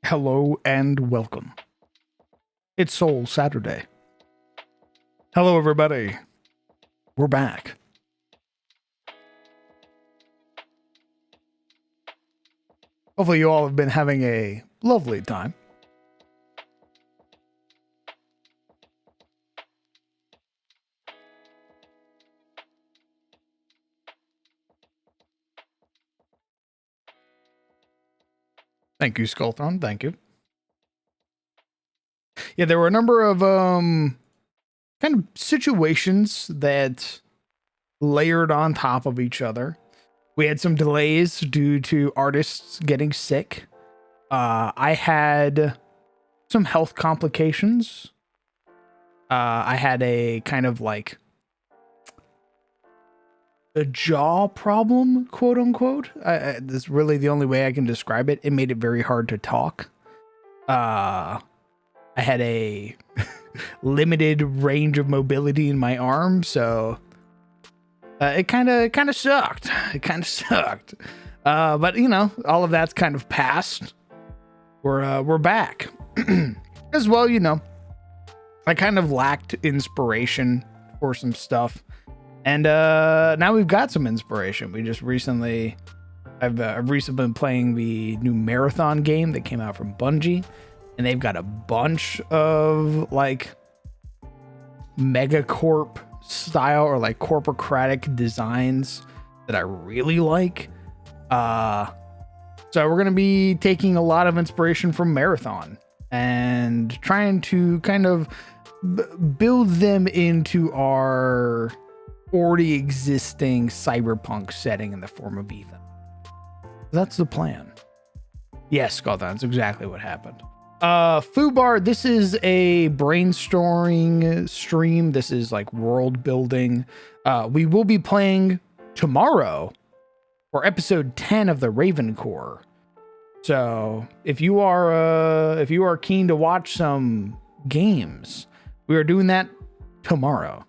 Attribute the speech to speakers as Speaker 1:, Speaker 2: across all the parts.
Speaker 1: Hello and welcome. It's Soul Saturday. Hello, everybody. We're back. Hopefully you all have been having a lovely time. Thank you, Skullthron. Thank you. Yeah, there were a number of kind of situations that layered on top of each other. We had some delays due to artists getting sick. I had some health complications. I had a kind of like a jaw problem, quote unquote. That's really the only way I can describe it. It made it very hard to talk. I had a limited range of mobility in my arm, so it kind of sucked. It kind of sucked. But you know, all of that's kind of past. We're back. As well, you know, I kind of lacked inspiration for some stuff. And now we've got some inspiration. We just recently, I've recently been playing the new Marathon game that came out from Bungie, and they've got a bunch of like megacorp style or like corporocratic designs that I really like. So we're gonna be taking a lot of inspiration from Marathon and trying to kind of build them into our already existing cyberpunk setting in the form of Ethan. That's the plan. Yes, Skull, that's exactly what happened. Fubar, this is a brainstorming stream. This is like world building. We will be playing tomorrow for episode 10 of the Raven Corps. So if you are keen to watch some games, we are doing that tomorrow.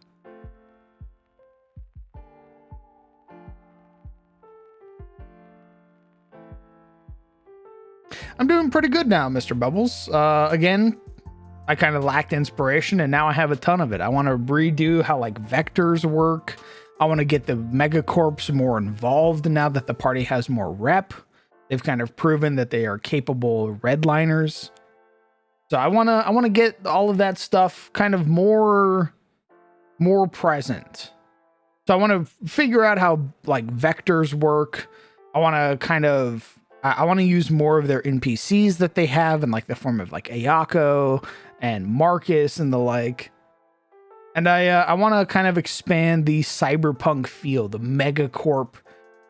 Speaker 1: I'm doing pretty good now, Mr. Bubbles. Again, I kind of lacked inspiration, and now I have a ton of it. I want to redo how like vectors work. I want to get the megacorps more involved now that the party has more rep. They've kind of proven that they are capable redliners. So I want to get all of that stuff kind of more present. So I want to figure out how like vectors work. I want to use more of their NPCs that they have in like the form of like Ayako and Marcus and the like. And I want to kind of expand the cyberpunk feel, the megacorp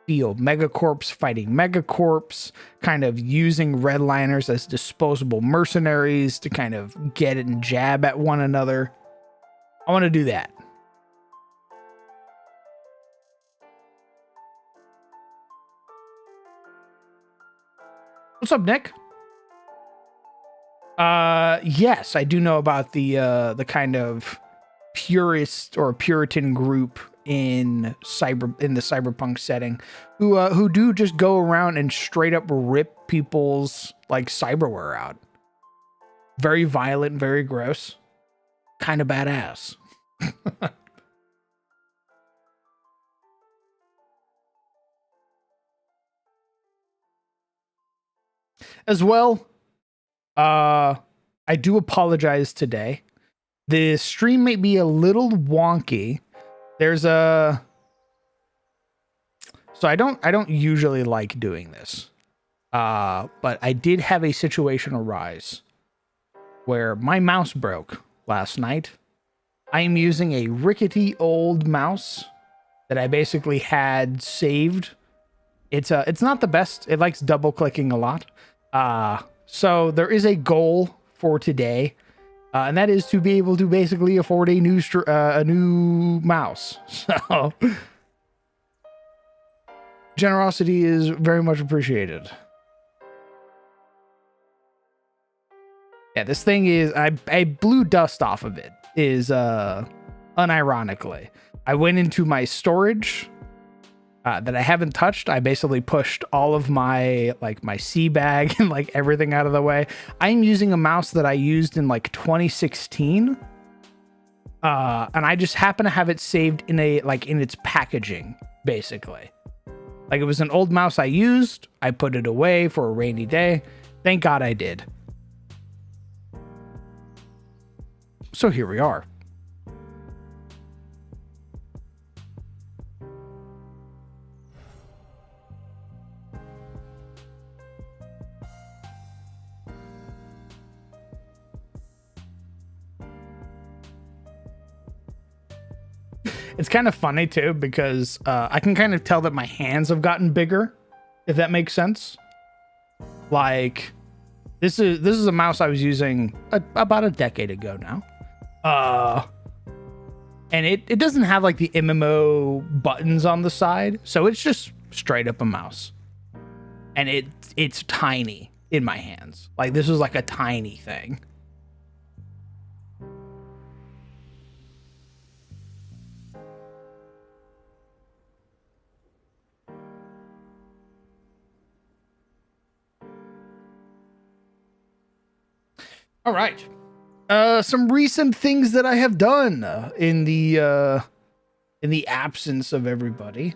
Speaker 1: feel, megacorps fighting megacorps, kind of using redliners as disposable mercenaries to kind of get it and jab at one another. I want to do that. What's up, Nick? Yes, I do know about the kind of purist or Puritan group in the cyberpunk setting who do just go around and straight up rip people's like cyberware out. Very violent, very gross. Kind of badass. As well, I do apologize today. The stream may be a little wonky. So I don't usually like doing this. But I did have a situation arise where my mouse broke last night. I am using a rickety old mouse that I basically had saved. It's not the best. It likes double clicking a lot. So there is a goal for today, and that is to be able to basically afford a new mouse. So generosity is very much appreciated. Yeah, this thing is, I blew dust off of it, unironically. I went into my storage, that I haven't touched. I basically pushed all of my sea bag and like everything out of the way. I'm using a mouse that I used in like 2016. And I just happen to have it saved in in its packaging, basically. Like, it was an old mouse I used. I put it away for a rainy day. Thank God I did. So here we are. It's kind of funny too, because I can kind of tell that my hands have gotten bigger, if that makes sense. Like, this is a mouse I was using about a decade ago now. And it doesn't have like the MMO buttons on the side, so it's just straight up a mouse. And it's tiny in my hands. Like, this is like a tiny thing. All right. Some recent things that I have done in the absence of everybody.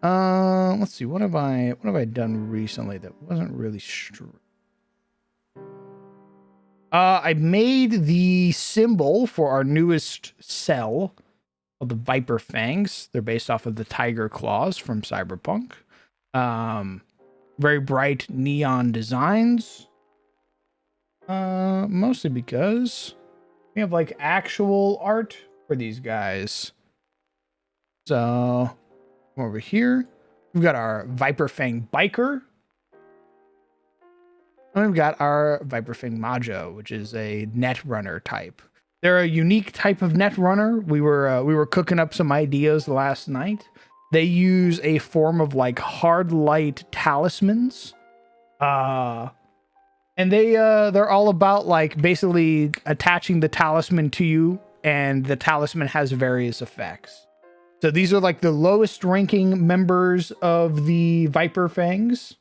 Speaker 1: Let's see. What have I done recently that wasn't really straight? I made the symbol for our newest cell called the Viper Fangs. They're based off of the tiger claws from Cyberpunk. Very bright neon designs. Mostly because we have like actual art for these guys. So over here, we've got our Viper Fang Biker. And we've got our Viper Fang Majo, which is a net runner type. They're a unique type of net runner. We were cooking up some ideas last night. They use a form of like hard light talismans. And they're all about like basically attaching the talisman to you, and the talisman has various effects. So these are like the lowest ranking members of the Viper Fangs.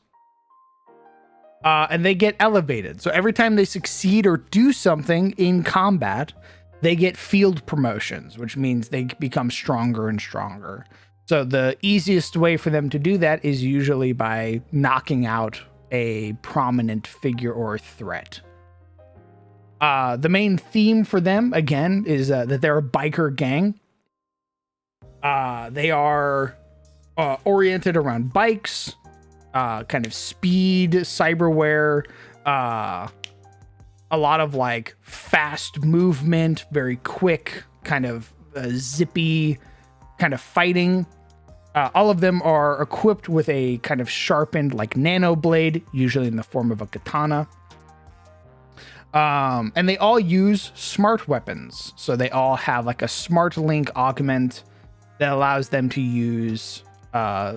Speaker 1: And they get elevated. So every time they succeed or do something in combat, they get field promotions, which means they become stronger and stronger. So the easiest way for them to do that is usually by knocking out a prominent figure or threat. The main theme for them, again, is that they're a biker gang. They are oriented around bikes, kind of speed, cyberware, a lot of like fast movement, very quick, kind of zippy kind of fighting. All of them are equipped with a kind of sharpened like nano blade, usually in the form of a katana. And they all use smart weapons. So they all have like a smart link augment that allows them to use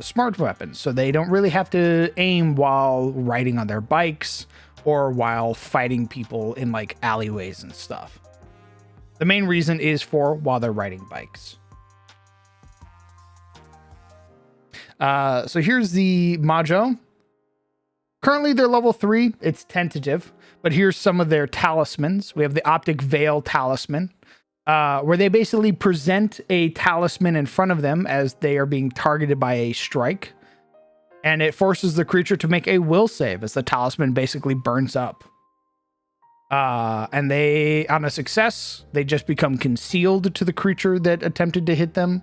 Speaker 1: smart weapons. So they don't really have to aim while riding on their bikes or while fighting people in like alleyways and stuff. The main reason is for while they're riding bikes. So here's the Majo. Currently they're level 3. It's tentative, but here's some of their talismans. We have the Optic Veil Talisman, where they basically present a talisman in front of them as they are being targeted by a strike. And it forces the creature to make a will save as the talisman basically burns up. And they, on a success, they just become concealed to the creature that attempted to hit them.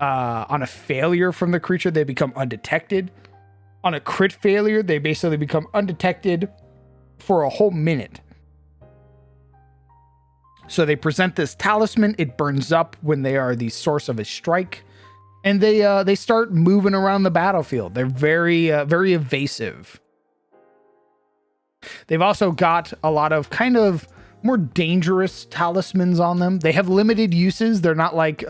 Speaker 1: On a failure from the creature, they become undetected. On a crit failure, they basically become undetected for a whole minute. So they present this talisman. It burns up when they are the source of a strike. And they start moving around the battlefield. They're very evasive. They've also got a lot of kind of more dangerous talismans on them. They have limited uses. They're not like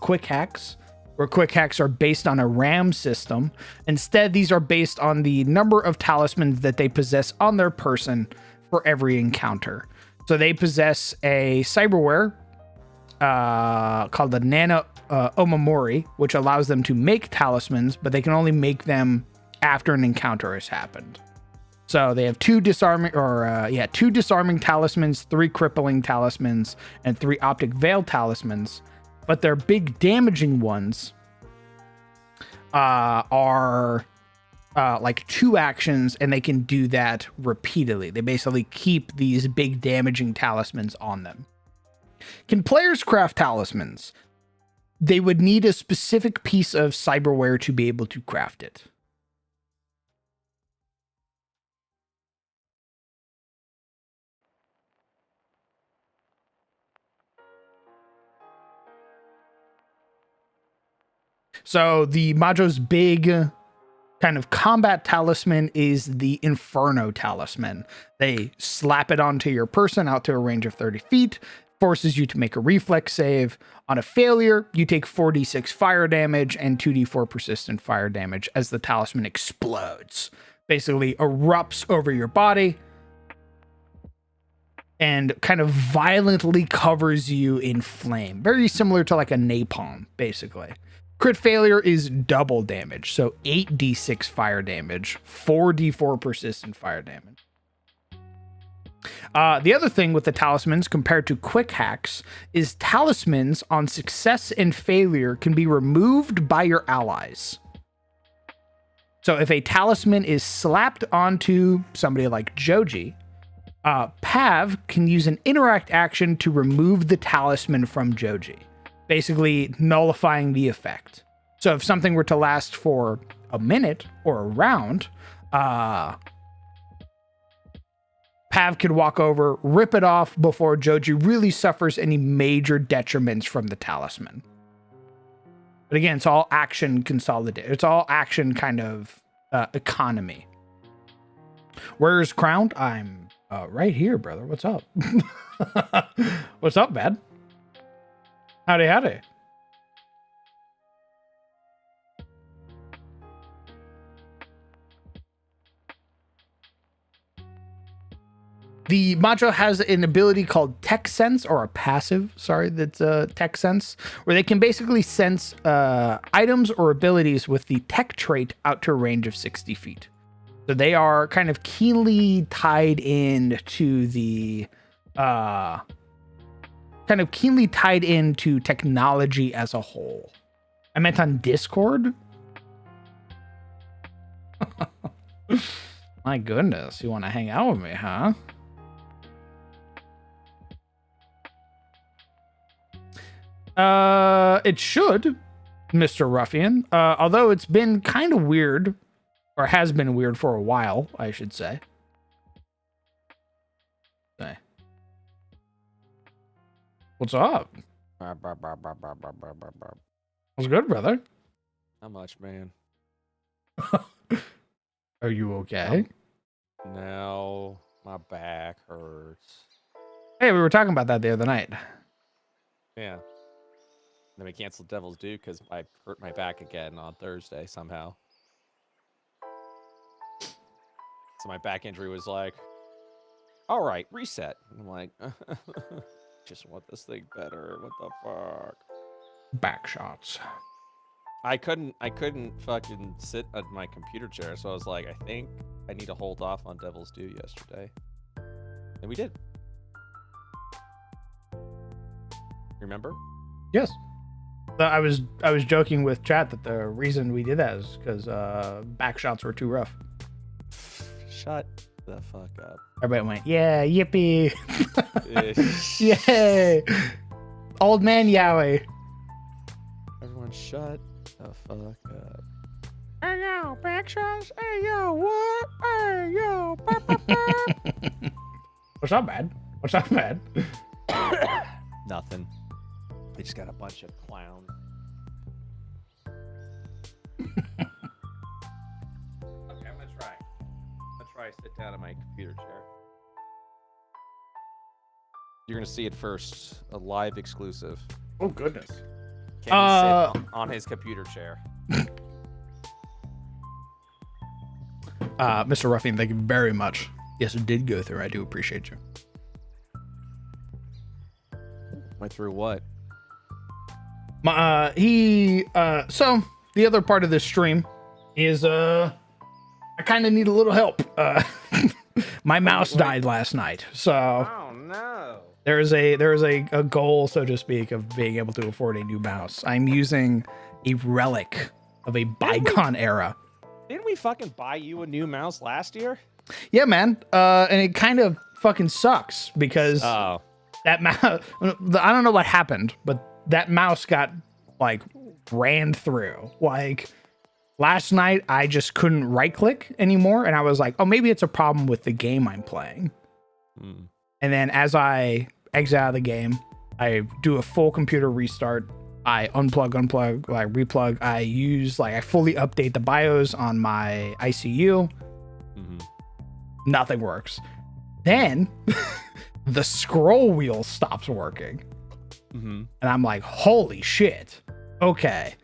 Speaker 1: quick hacks, where quick hacks are based on a RAM system. Instead, these are based on the number of talismans that they possess on their person for every encounter. So they possess a cyberware, called the Nano Omamori, which allows them to make talismans, but they can only make them after an encounter has happened. So they have two disarming talismans, 3 crippling talismans, and 3 optic veil talismans. But their big damaging ones are like 2 actions, and they can do that repeatedly. They basically keep these big damaging talismans on them. Can players craft talismans? They would need a specific piece of cyberware to be able to craft it. So the Majo's big kind of combat talisman is the Inferno talisman. They slap it onto your person out to a range of 30 feet, forces you to make a reflex save. On a failure, you take 4d6 fire damage and 2d4 persistent fire damage as the talisman explodes. Basically erupts over your body and kind of violently covers you in flame. Very similar to like a napalm, basically. Crit failure is double damage, so 8d6 fire damage, 4d4 persistent fire damage. The other thing with the talismans compared to quick hacks is talismans on success and failure can be removed by your allies. So if a talisman is slapped onto somebody like Joji, Pav can use an interact action to remove the talisman from Joji, basically nullifying the effect. So if something were to last for a minute or a round, Pav could walk over, rip it off before Joji really suffers any major detriments from the talisman. But again, it's all action consolidate. It's all action kind of economy. Where's Crowned? I'm right here, brother. What's up? What's up, man? Howdy. The Majo has an ability called Tech Sense, or a passive, that's Tech Sense, where they can basically sense items or abilities with the tech trait out to a range of 60 feet. So they are kind of keenly tied in to the technology as a whole. I meant on Discord. My goodness, you want to hang out with me, huh? It should, Mr. Ruffian. Although it's been kind of weird, or has been weird for a while, I should say. Okay. What's up? What's good, brother?
Speaker 2: Not much, man.
Speaker 1: Are you okay?
Speaker 2: No, my back hurts.
Speaker 1: Hey, we were talking about that the other night.
Speaker 2: Yeah. Then we canceled Devil's Due because I hurt my back again on Thursday somehow. So my back injury was like, all right, reset. And I'm like, just want this thing better. What the fuck?
Speaker 1: Back shots.
Speaker 2: I couldn't fucking sit at my computer chair, so I was like, I think I need to hold off on Devil's Due yesterday. And we did. Remember?
Speaker 1: Yes. I was joking with chat that the reason we did that is because back shots were too rough.
Speaker 2: Shut the fuck up.
Speaker 1: Everybody went, yeah, yippee. Yay. Old man Yowie.
Speaker 2: Everyone shut the fuck up.
Speaker 1: Hey, yo, back shots. Hey, yo, what? Hey, yo. What's up, man?
Speaker 2: Nothing. They just got a bunch of clowns. Okay, I'm gonna try. Sit down in my computer chair. You're gonna see it first. A live exclusive.
Speaker 1: Oh goodness.
Speaker 2: Can he sit on his computer chair?
Speaker 1: Mr. Ruffian, thank you very much. Yes, it did go through. I do appreciate you.
Speaker 2: Went through what?
Speaker 1: So the other part of this stream is I kind of need a little help. My mouse died last night, so
Speaker 2: Oh no.
Speaker 1: there is a goal, so to speak, of being able to afford a new mouse. I'm using a relic of a bygone era.
Speaker 2: Didn't we fucking buy you a new mouse last year?
Speaker 1: Yeah, man. And it kind of fucking sucks because that mouse. I don't know what happened, but that mouse got like ran through. Like last night, I just couldn't right click anymore, and I was like, oh, maybe it's a problem with the game I'm playing. And then as I exit out of the game, I do a full computer restart. I unplug, like replug. I fully update the BIOS on my ICU. Nothing works. Then the scroll wheel stops working. And I'm like, holy shit. Okay.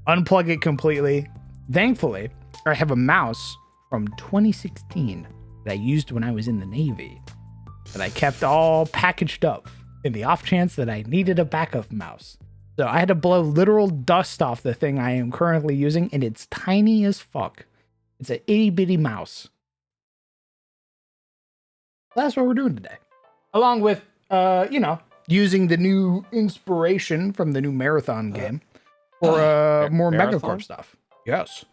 Speaker 1: Unplug it completely. Thankfully, I have a mouse from 2016 that I used when I was in the Navy that I kept all packaged up in the off chance that I needed a backup mouse. So I had to blow literal dust off the thing I am currently using, and it's tiny as fuck. It's an itty bitty mouse. That's what we're doing today. Along with, using the new inspiration from the new Marathon game for more Megacorp stuff. Yes.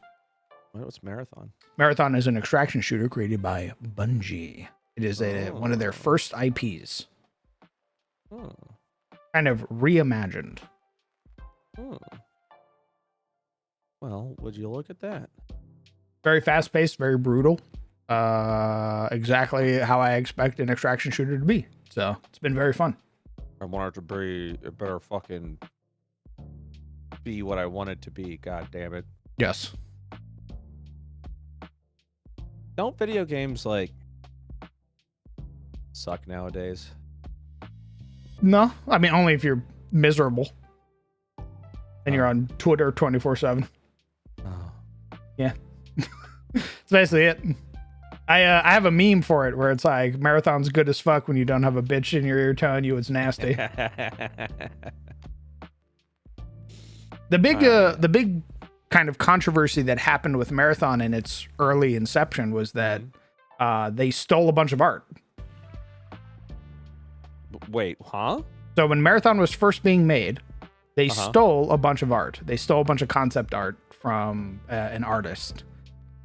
Speaker 2: What was Marathon?
Speaker 1: Marathon is an extraction shooter created by Bungie. It is one of their first IPs. Kind of reimagined.
Speaker 2: Well, would you look at that?
Speaker 1: Very fast-paced, very brutal. Exactly how I expect an extraction shooter to be. So it's been very fun.
Speaker 2: I want it to be, it better fucking be what I want it to be. God damn it.
Speaker 1: Yes.
Speaker 2: Don't video games like suck nowadays?
Speaker 1: No, I mean only if you're miserable and you're on Twitter 24/7. Yeah. That's basically it. I have a meme for it where it's like Marathon's good as fuck when you don't have a bitch in your ear telling you it's nasty. The big kind of controversy that happened with Marathon in its early inception was that they stole a bunch of art.
Speaker 2: Wait, huh?
Speaker 1: So when Marathon was first being made, they stole a bunch of art. They stole a bunch of concept art from an artist.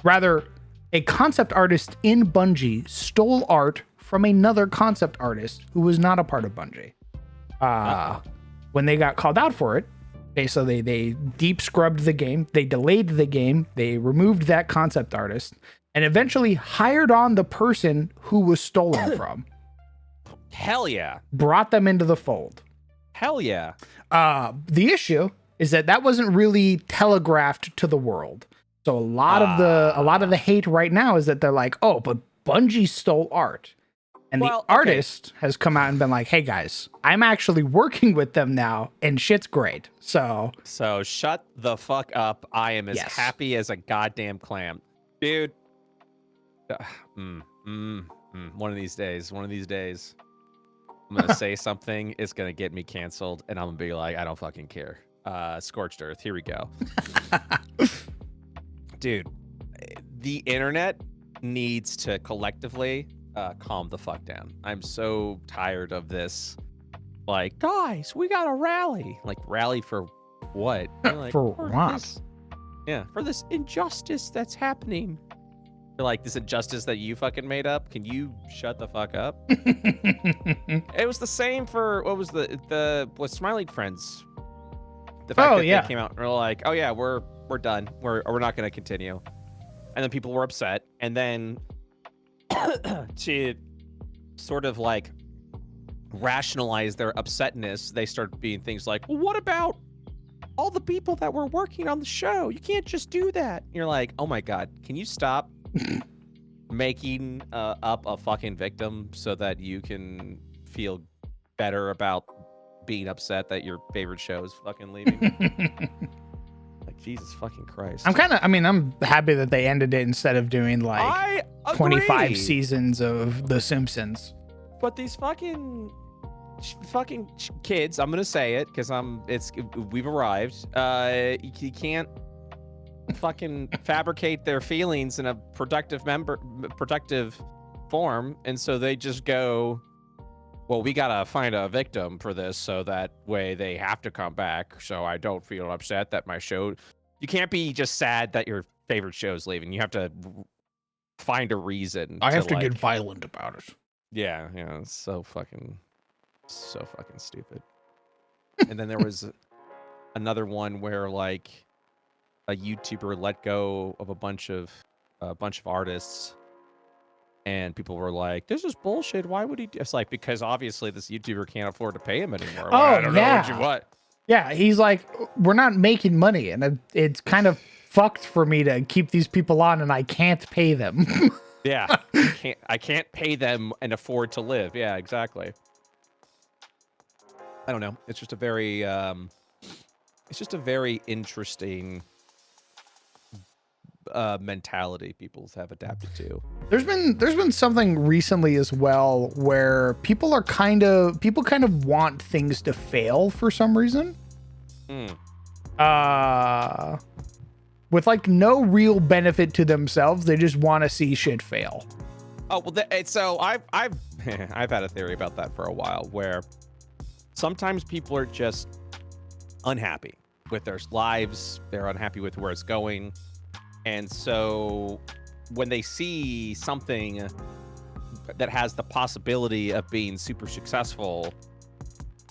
Speaker 1: Rather, a concept artist in Bungie stole art from another concept artist who was not a part of Bungie. When they got called out for it, basically they deep scrubbed the game, they delayed the game, they removed that concept artist, and eventually hired on the person who was stolen from.
Speaker 2: Hell yeah.
Speaker 1: Brought them into the fold.
Speaker 2: Hell yeah.
Speaker 1: The issue is that wasn't really telegraphed to the world. So a lot of the hate right now is that they're like, oh, but Bungie stole art. And the artist has come out and been like, hey guys, I'm actually working with them now and shit's great. So
Speaker 2: shut the fuck up. I am as happy as a goddamn clam. Dude. One of these days, I'm going to say something. It's going to get me canceled and I'm going to be like, I don't fucking care. Scorched earth. Here we go. Dude, the internet needs to collectively calm the fuck down. I'm so tired of this. Like, guys, we got to rally. Like, rally for what? Like,
Speaker 1: for what?
Speaker 2: For this injustice that's happening. Like, this injustice that you fucking made up. Can you shut the fuck up? It was the same for, what was with Smiley Friends. The fact that they came out and were like, oh yeah, we're done. We're not going to continue. And then people were upset. And then to sort of like rationalize their upsetness, they started being things like, well, what about all the people that were working on the show? You can't just do that. And you're like, oh my God, can you stop making up a fucking victim so that you can feel better about being upset that your favorite show is fucking leaving? Like, Jesus fucking Christ.
Speaker 1: I'm happy that they ended it instead of doing like 25 seasons of The Simpsons.
Speaker 2: But these fucking fucking kids. I'm gonna say it because we've arrived. You can't fucking fabricate their feelings in a productive form, and so they just go, well, we gotta find a victim for this so that way they have to come back, so I don't feel upset that my show. You can't be just sad that your favorite show's leaving. You have to find a reason.
Speaker 1: I have to get violent about it.
Speaker 2: Yeah, it's so fucking stupid. And then there was another one where like a YouTuber let go of a bunch of artists, and people were like, "This is bullshit. Why would he?" It's like, because obviously this YouTuber can't afford to pay him anymore.
Speaker 1: Oh,
Speaker 2: I don't
Speaker 1: yeah.
Speaker 2: know what.
Speaker 1: Yeah, he's like, we're not making money, and it's kind of fucked for me to keep these people on, and I can't pay them.
Speaker 2: Yeah, I can't pay them and afford to live. Yeah, exactly. I don't know. It's just a very interesting mentality people have adapted to.
Speaker 1: There's been something recently as well where people kind of want things to fail for some reason. With like no real benefit to themselves, they just want to see shit fail.
Speaker 2: Oh well, so I've I've had a theory about that for a while, where sometimes people are just unhappy with their lives, they're unhappy with where it's going, and so when they see something that has the possibility of being super successful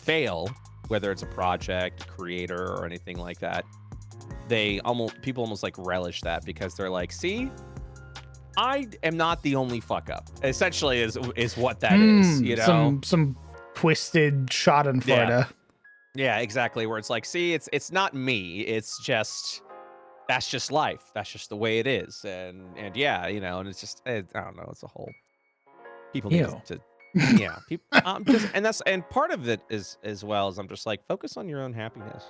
Speaker 2: fail, whether it's a project, a creator, or anything like that, people almost like relish that, because they're like, see, I am not the only fuck up. Essentially is what that is, you know?
Speaker 1: Some twisted Schadenfreude.
Speaker 2: Yeah, exactly. Where it's like, see, it's not me. It's just, that's just life. That's just the way it is. And yeah, you know, and it's just, I don't know. It's a whole, people need to, yeah. People, and part of it is, as well, as I'm just like, focus on your own happiness.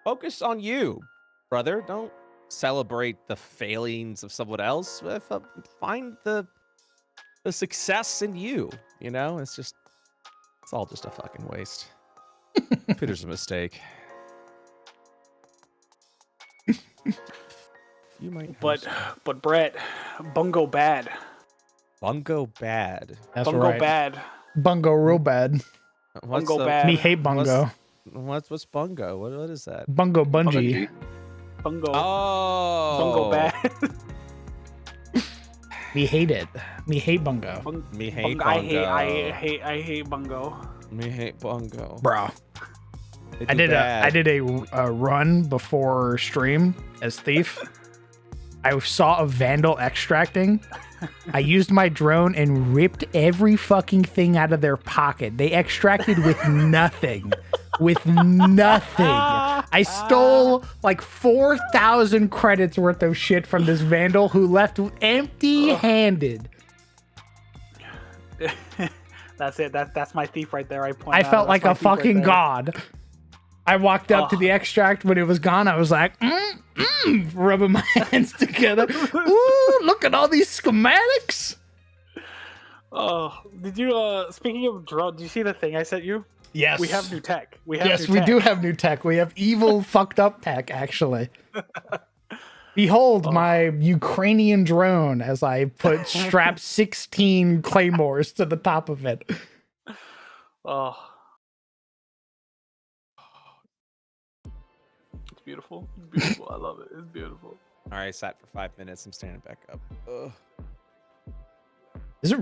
Speaker 2: Focus on you, brother. Don't celebrate the failings of someone else. Find the success in you, you know? It's all just a fucking waste. Peter's a mistake. You might,
Speaker 3: but Brett, bungo bad.
Speaker 2: Bungo bad.
Speaker 1: That's
Speaker 3: bungo
Speaker 1: right.
Speaker 3: Bad.
Speaker 1: Bungo real bad.
Speaker 3: Bungo bad.
Speaker 1: Me hate bungo.
Speaker 2: What's bungo? What is that?
Speaker 1: Bungo bungee.
Speaker 3: Bungo.
Speaker 2: Oh.
Speaker 3: Bungo bad.
Speaker 1: Me hate it. Me hate bungo.
Speaker 2: Me hate bungo.
Speaker 3: I hate bungo.
Speaker 2: Me hate bungo.
Speaker 1: Bro. I did a run before stream as thief. I saw a vandal extracting. I used my drone and ripped every fucking thing out of their pocket. They extracted with nothing. With nothing. I stole like 4,000 credits worth of shit from this vandal who left empty-handed.
Speaker 3: That's it. That's my thief right there. I
Speaker 1: felt like a fucking god. I walked up to the extract when it was gone. I was like, rubbing my hands together. Ooh, look at all these schematics.
Speaker 3: Oh, did you, speaking of drone, did you see the thing I sent you?
Speaker 1: Yes.
Speaker 3: We have new tech. We
Speaker 1: do have new tech. We have evil, fucked up tech, actually. Behold my Ukrainian drone as I strap 16 claymores to the top of it.
Speaker 3: Oh. It's beautiful. It's beautiful. I love it. It's beautiful.
Speaker 2: All right, sat for 5 minutes. I'm standing back up. Ugh.
Speaker 1: Is it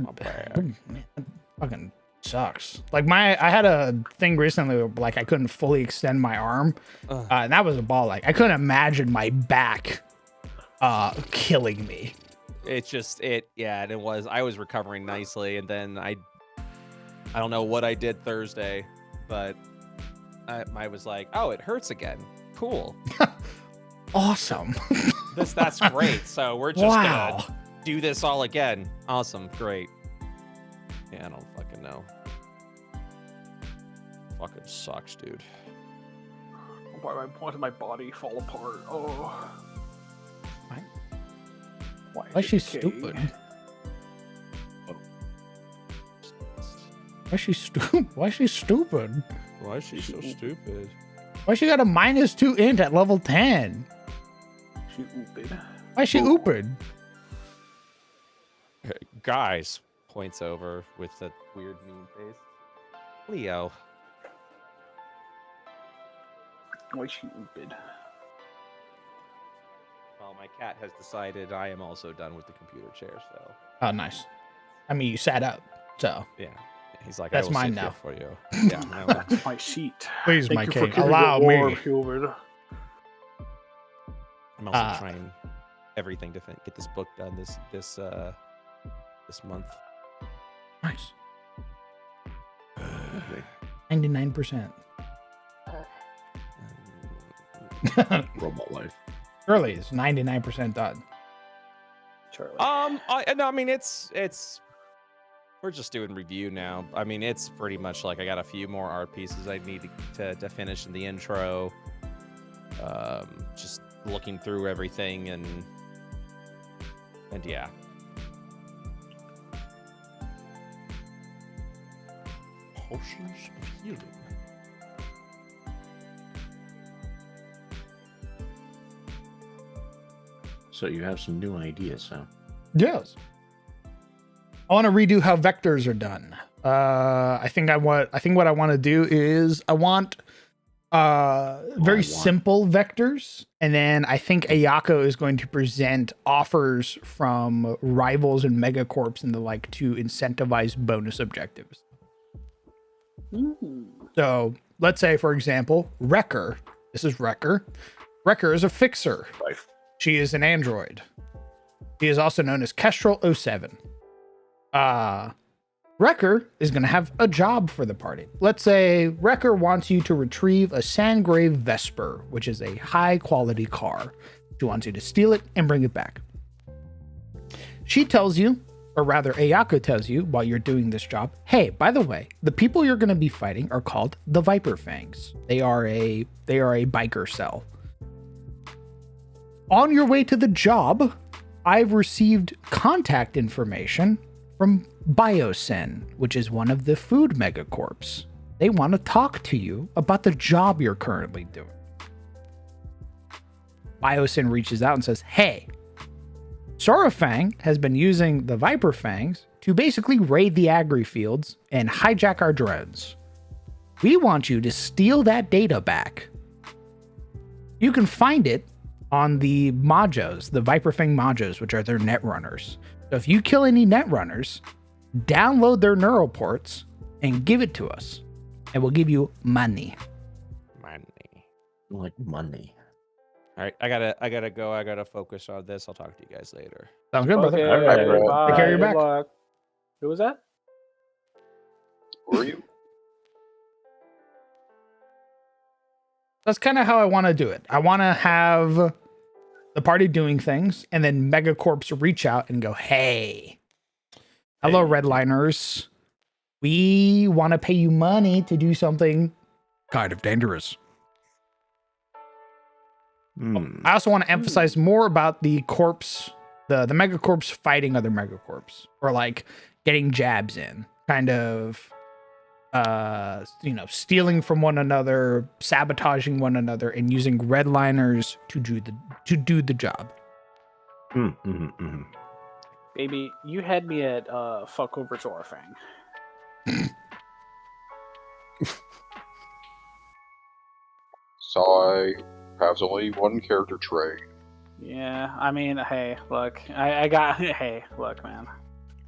Speaker 1: fucking sucks? Like I had a thing recently where like I couldn't fully extend my arm, and that was a ball. Like I couldn't imagine my back killing me.
Speaker 2: Yeah, and it was. I was recovering nicely, and then I don't know what I did Thursday, but I was like, oh, it hurts again. Cool.
Speaker 1: Awesome.
Speaker 2: That's great. So we're just gonna do this all again. Awesome. Great. Yeah, I don't fucking know. Fucking sucks, dude.
Speaker 3: Why does my body fall apart? Oh. Why
Speaker 1: is she stupid? Why is she stupid? Why is she stupid?
Speaker 2: Why is she so stupid?
Speaker 1: Why she got a -2 int at level 10?
Speaker 3: She ooped.
Speaker 1: Why is she ooped?
Speaker 2: Guys, points over with that weird mean face. Leo.
Speaker 3: Why she ooped?
Speaker 2: Well, my cat has decided I am also done with the computer chair, so.
Speaker 1: Oh, nice. I mean, you sat up, so.
Speaker 2: Yeah. He's like,
Speaker 1: That's
Speaker 2: I will
Speaker 1: mine
Speaker 2: sit here
Speaker 1: now.
Speaker 2: for you. Yeah. No,
Speaker 3: That's my seat.
Speaker 1: Please,
Speaker 3: Thank
Speaker 1: my
Speaker 3: you for
Speaker 1: king,
Speaker 3: keeping
Speaker 1: allow
Speaker 3: it warm,
Speaker 1: me.
Speaker 3: Hubert.
Speaker 2: I'm also trying everything to get this book done this month.
Speaker 1: Nice. 99%.
Speaker 4: Robot life.
Speaker 1: Early is 99% done.
Speaker 3: Charlie.
Speaker 2: No, I mean it's we're just doing review now. I mean it's pretty much like I got a few more art pieces I need to finish in the intro. Just looking through everything and yeah. Potions of healing.
Speaker 4: So you have some new ideas, huh?
Speaker 1: Yes. I want to redo how vectors are done. I think what I want to do is I want very simple vectors, and then I think Ayako is going to present offers from rivals and megacorps in the like to incentivize bonus objectives. So let's say, for example, Wrecker. This is Wrecker. Wrecker is a fixer.
Speaker 4: Right.
Speaker 1: She is an android. She is also known as Kestrel 07. Wrecker is going to have a job for the party. Let's say Wrecker wants you to retrieve a Sandgrave Vesper, which is a high quality car. She wants you to steal it and bring it back. She tells you, or rather Ayako tells you while you're doing this job, hey, by the way, the people you're going to be fighting are called the Viper Fangs. They are a biker cell. On your way to the job, I've received contact information from Biosyn, which is one of the food megacorps. They want to talk to you about the job you're currently doing. Biosyn reaches out and says, hey, Sorafang has been using the Viper Fangs to basically raid the agri fields and hijack our drones. We want you to steal that data back. You can find it on the Majos, the Viper Fang Majos, which are their net runners. So if you kill any net runners, download their neural ports and give it to us, and we'll give you money.
Speaker 4: Like money.
Speaker 2: All right, I gotta go. I gotta focus on this. I'll talk to you guys later.
Speaker 1: Sounds good, brother.
Speaker 3: Okay,
Speaker 1: All right, bro.
Speaker 3: bye.
Speaker 1: Take care of your
Speaker 3: Good
Speaker 1: back.
Speaker 3: luck. Who was that?
Speaker 5: Who are you?
Speaker 1: That's kind of how I want to do it. I want to have the party doing things, and then megacorps reach out and go, hey, hello, redliners. We want to pay you money to do something kind of dangerous. I also want to emphasize more about the corps, the megacorps fighting other megacorps, or like getting jabs in, kind of, stealing from one another, sabotaging one another, and using redliners to do the job.
Speaker 3: Baby, you had me at fuck over Zorfang.
Speaker 5: Sai has only one character trait.
Speaker 3: Yeah, I mean, hey, look, I got, hey, look, man,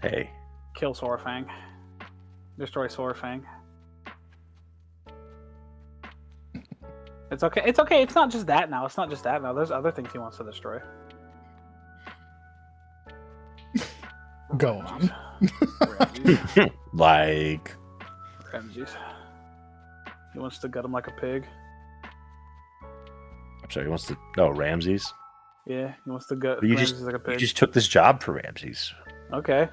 Speaker 4: Hey.
Speaker 3: kill Sorfang, destroy Sorfang. It's okay. It's okay. It's not just that now. There's other things he wants to destroy.
Speaker 1: Go on.
Speaker 3: Ramses.
Speaker 4: Like.
Speaker 3: Ramses. He wants to gut him like a pig.
Speaker 4: I'm sorry, he wants to. Oh, Ramses?
Speaker 3: Yeah, he wants to gut
Speaker 4: But you
Speaker 3: Ramses like a
Speaker 4: You
Speaker 3: pig.
Speaker 4: just took this job for Ramses.
Speaker 3: Okay.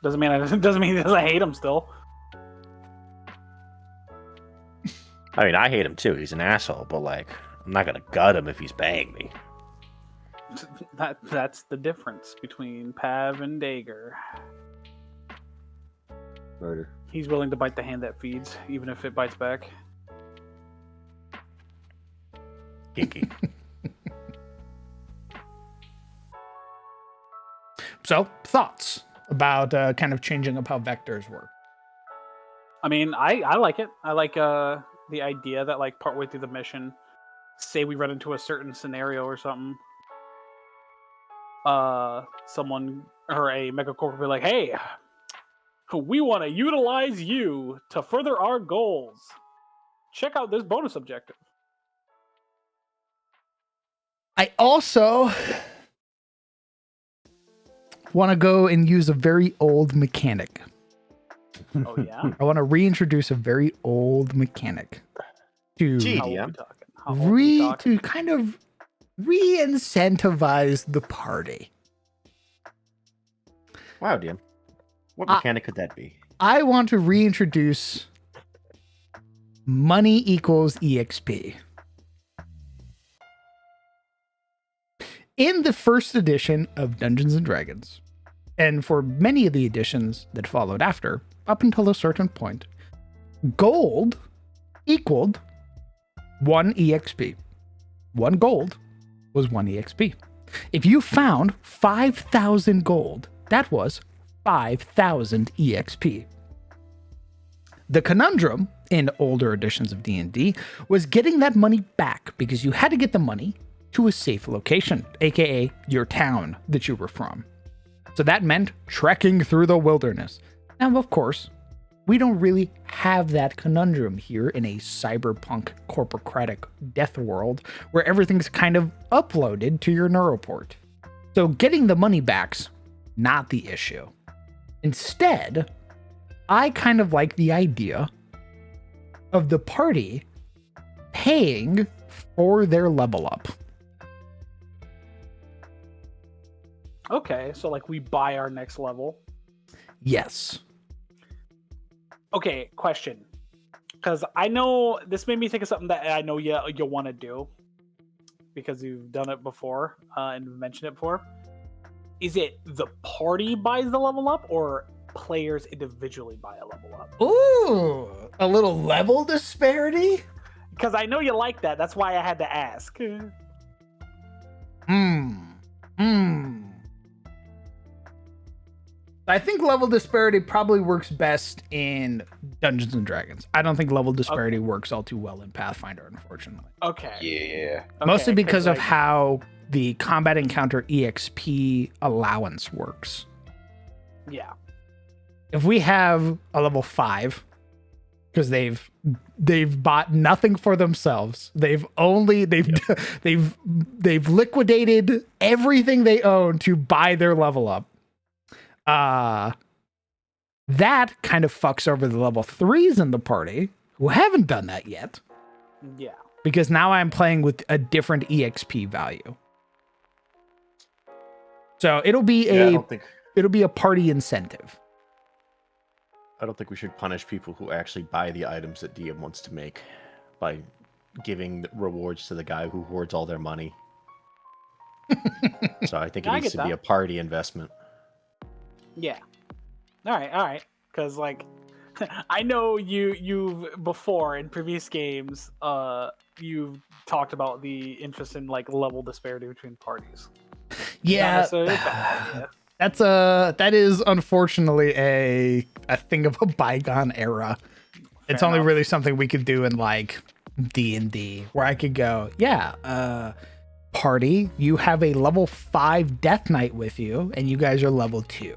Speaker 3: Doesn't mean he doesn't hate him still.
Speaker 4: I mean, I hate him too. He's an asshole, but like, I'm not gonna gut him if he's banging me.
Speaker 3: That's the difference between Pav and Dager.
Speaker 4: Murder.
Speaker 3: He's willing to bite the hand that feeds, even if it bites back.
Speaker 4: Kinky.
Speaker 1: So, thoughts about kind of changing up how vectors work?
Speaker 3: I mean, I like it. I like the idea that like partway through the mission, say we run into a certain scenario or something, someone or a megacorp will be like, "Hey, we want to utilize you to further our goals. Check out this bonus objective."
Speaker 1: I also want to go and use a very old mechanic.
Speaker 3: Oh yeah.
Speaker 1: I want to reintroduce a very old mechanic to
Speaker 4: Gee.
Speaker 3: How old
Speaker 4: Yeah.
Speaker 3: we talking? How old we talking?
Speaker 1: to kind of re-incentivize the party.
Speaker 4: Wow, DM. What mechanic could that be?
Speaker 1: I want to reintroduce money equals EXP. In the first edition of Dungeons and Dragons, and for many of the editions that followed after, up until a certain point, gold equaled 1 EXP. 1 gold was 1 EXP. If you found 5,000 gold, that was 5,000 EXP. The conundrum in older editions of D&D was getting that money back, because you had to get the money to a safe location, aka your town that you were from. So that meant trekking through the wilderness. Now, of course, we don't really have that conundrum here in a cyberpunk corporocratic death world where everything's kind of uploaded to your neuroport. So getting the money back's not the issue. Instead, I kind of like the idea of the party paying for their level up.
Speaker 3: Okay, so like we buy our next level.
Speaker 1: Yes.
Speaker 3: Okay, question. Because I know this made me think of something that I know you'll want to do because you've done it before and mentioned it before. Is it the party buys the level up or players individually buy a level up?
Speaker 1: Ooh, a little level disparity?
Speaker 3: Because I know you like that. That's why I had to ask.
Speaker 1: I think level disparity probably works best in Dungeons and Dragons. I don't think level disparity works all too well in Pathfinder, unfortunately.
Speaker 3: Okay.
Speaker 5: Yeah.
Speaker 1: Mostly
Speaker 3: Okay,
Speaker 1: because
Speaker 3: 'cause,
Speaker 1: of how the combat encounter EXP allowance works.
Speaker 3: Yeah.
Speaker 1: If we have a level 5, because they've bought nothing for themselves. They've liquidated everything they own to buy their level up. That kind of fucks over the level 3s in the party who haven't done that yet,
Speaker 3: Yeah.
Speaker 1: because now I'm playing with a different EXP value. So it'll be a party incentive.
Speaker 4: I don't think we should punish people who actually buy the items that DM wants to make by giving rewards to the guy who hoards all their money. So I think it
Speaker 3: I
Speaker 4: needs
Speaker 3: get
Speaker 4: to be
Speaker 3: that.
Speaker 4: a party investment.
Speaker 3: Yeah. All right. Because like, I know you've before in previous games, you've talked about the interest in like level disparity between parties. Not
Speaker 1: Yeah,
Speaker 3: necessarily a bad idea.
Speaker 1: that is unfortunately a thing of a bygone era. It's
Speaker 3: Fair
Speaker 1: only
Speaker 3: enough.
Speaker 1: really something we could do in like D&D, where I could go, party, you have a level 5 Death Knight with you, and you guys are level 2.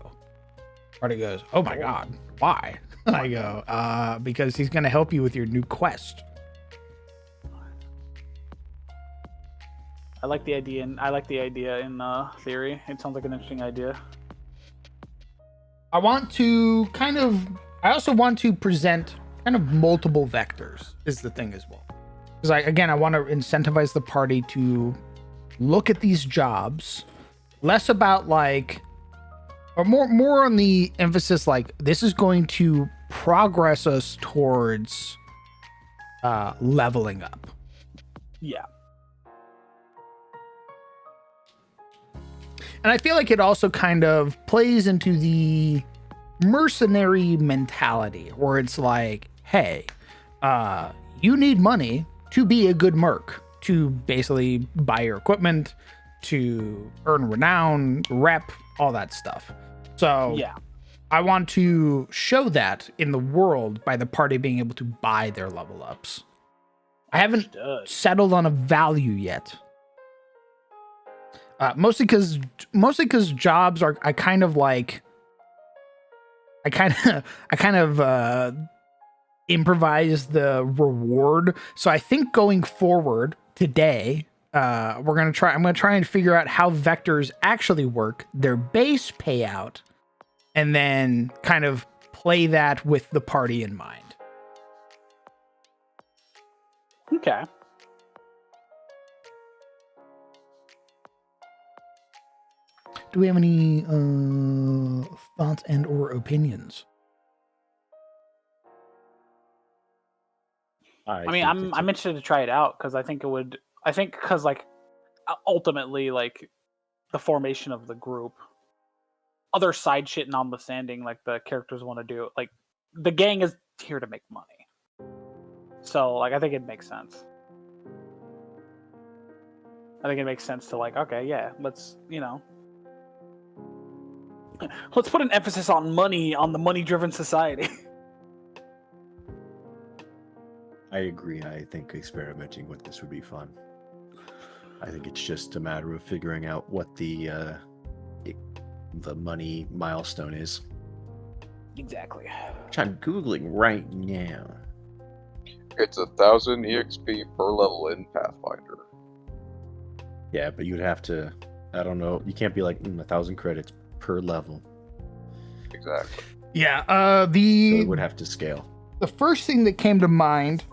Speaker 1: Party goes, oh my god, why? I go, because he's gonna help you with your new quest.
Speaker 3: I like the idea in theory. It sounds like an interesting idea.
Speaker 1: I also want to present kind of multiple vectors is the thing as well. Because I want to incentivize the party to look at these jobs, less about like, or more on the emphasis like, this is going to progress us towards leveling up.
Speaker 3: Yeah.
Speaker 1: And I feel like it also kind of plays into the mercenary mentality where it's like, hey, you need money to be a good merc, to basically buy your equipment, to earn renown, rep, all that stuff. So
Speaker 3: Yeah.
Speaker 1: I want to show that in the world by the party being able to buy their level ups. I haven't settled on a value yet. Mostly because jobs are I kind of improvise the reward. So I think going forward today, I'm gonna try and figure out how vectors actually work, their base payout, and then kind of play that with the party in mind.
Speaker 3: Okay.
Speaker 1: Do we have any thoughts and or opinions?
Speaker 3: I mean, I'm interested to try it out because I think it would. I think because like ultimately, like the formation of the group, other side shit notwithstanding, like the characters want to do, like the gang is here to make money. So like, I think it makes sense. I think it makes sense to like, okay, yeah, let's let's put an emphasis on money, on the money-driven society.
Speaker 4: I agree. I think experimenting with this would be fun. I think it's just a matter of figuring out what the money milestone is.
Speaker 3: Exactly.
Speaker 4: Which I'm Googling right now.
Speaker 5: It's 1,000 EXP per level in Pathfinder.
Speaker 4: Yeah, but you'd have to, I don't know, you can't be like 1,000 credits per level.
Speaker 5: Exactly.
Speaker 1: Yeah,
Speaker 4: So it would have to scale.
Speaker 1: The first thing that came to mind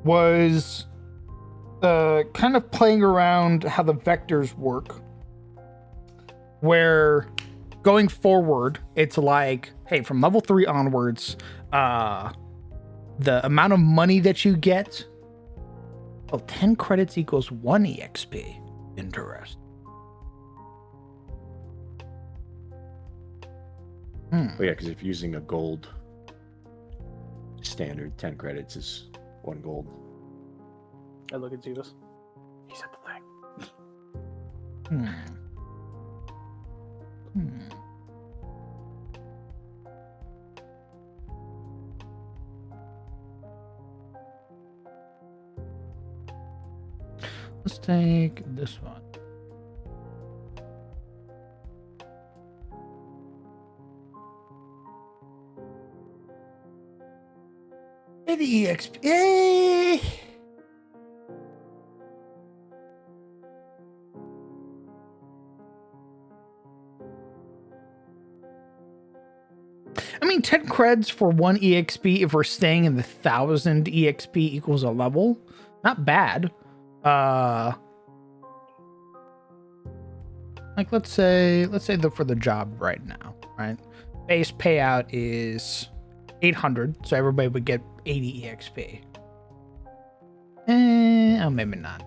Speaker 1: was kind of playing around how the vectors work, where going forward, it's like, hey, from level 3 onwards, the amount of money that you get, 10 credits equals 1 EXP. Interesting.
Speaker 4: Oh yeah, because if you're using a gold standard, 10 credits is 1 gold.
Speaker 3: I look at Judas. He said the thing.
Speaker 1: Let's take this one. The EXP. I mean, 10 creds for 1 EXP if we're staying in the 1,000 EXP equals a level. Not bad. Like let's say for the job right now, right? Base payout is 800, so everybody would get 80 EXP. Oh, maybe not.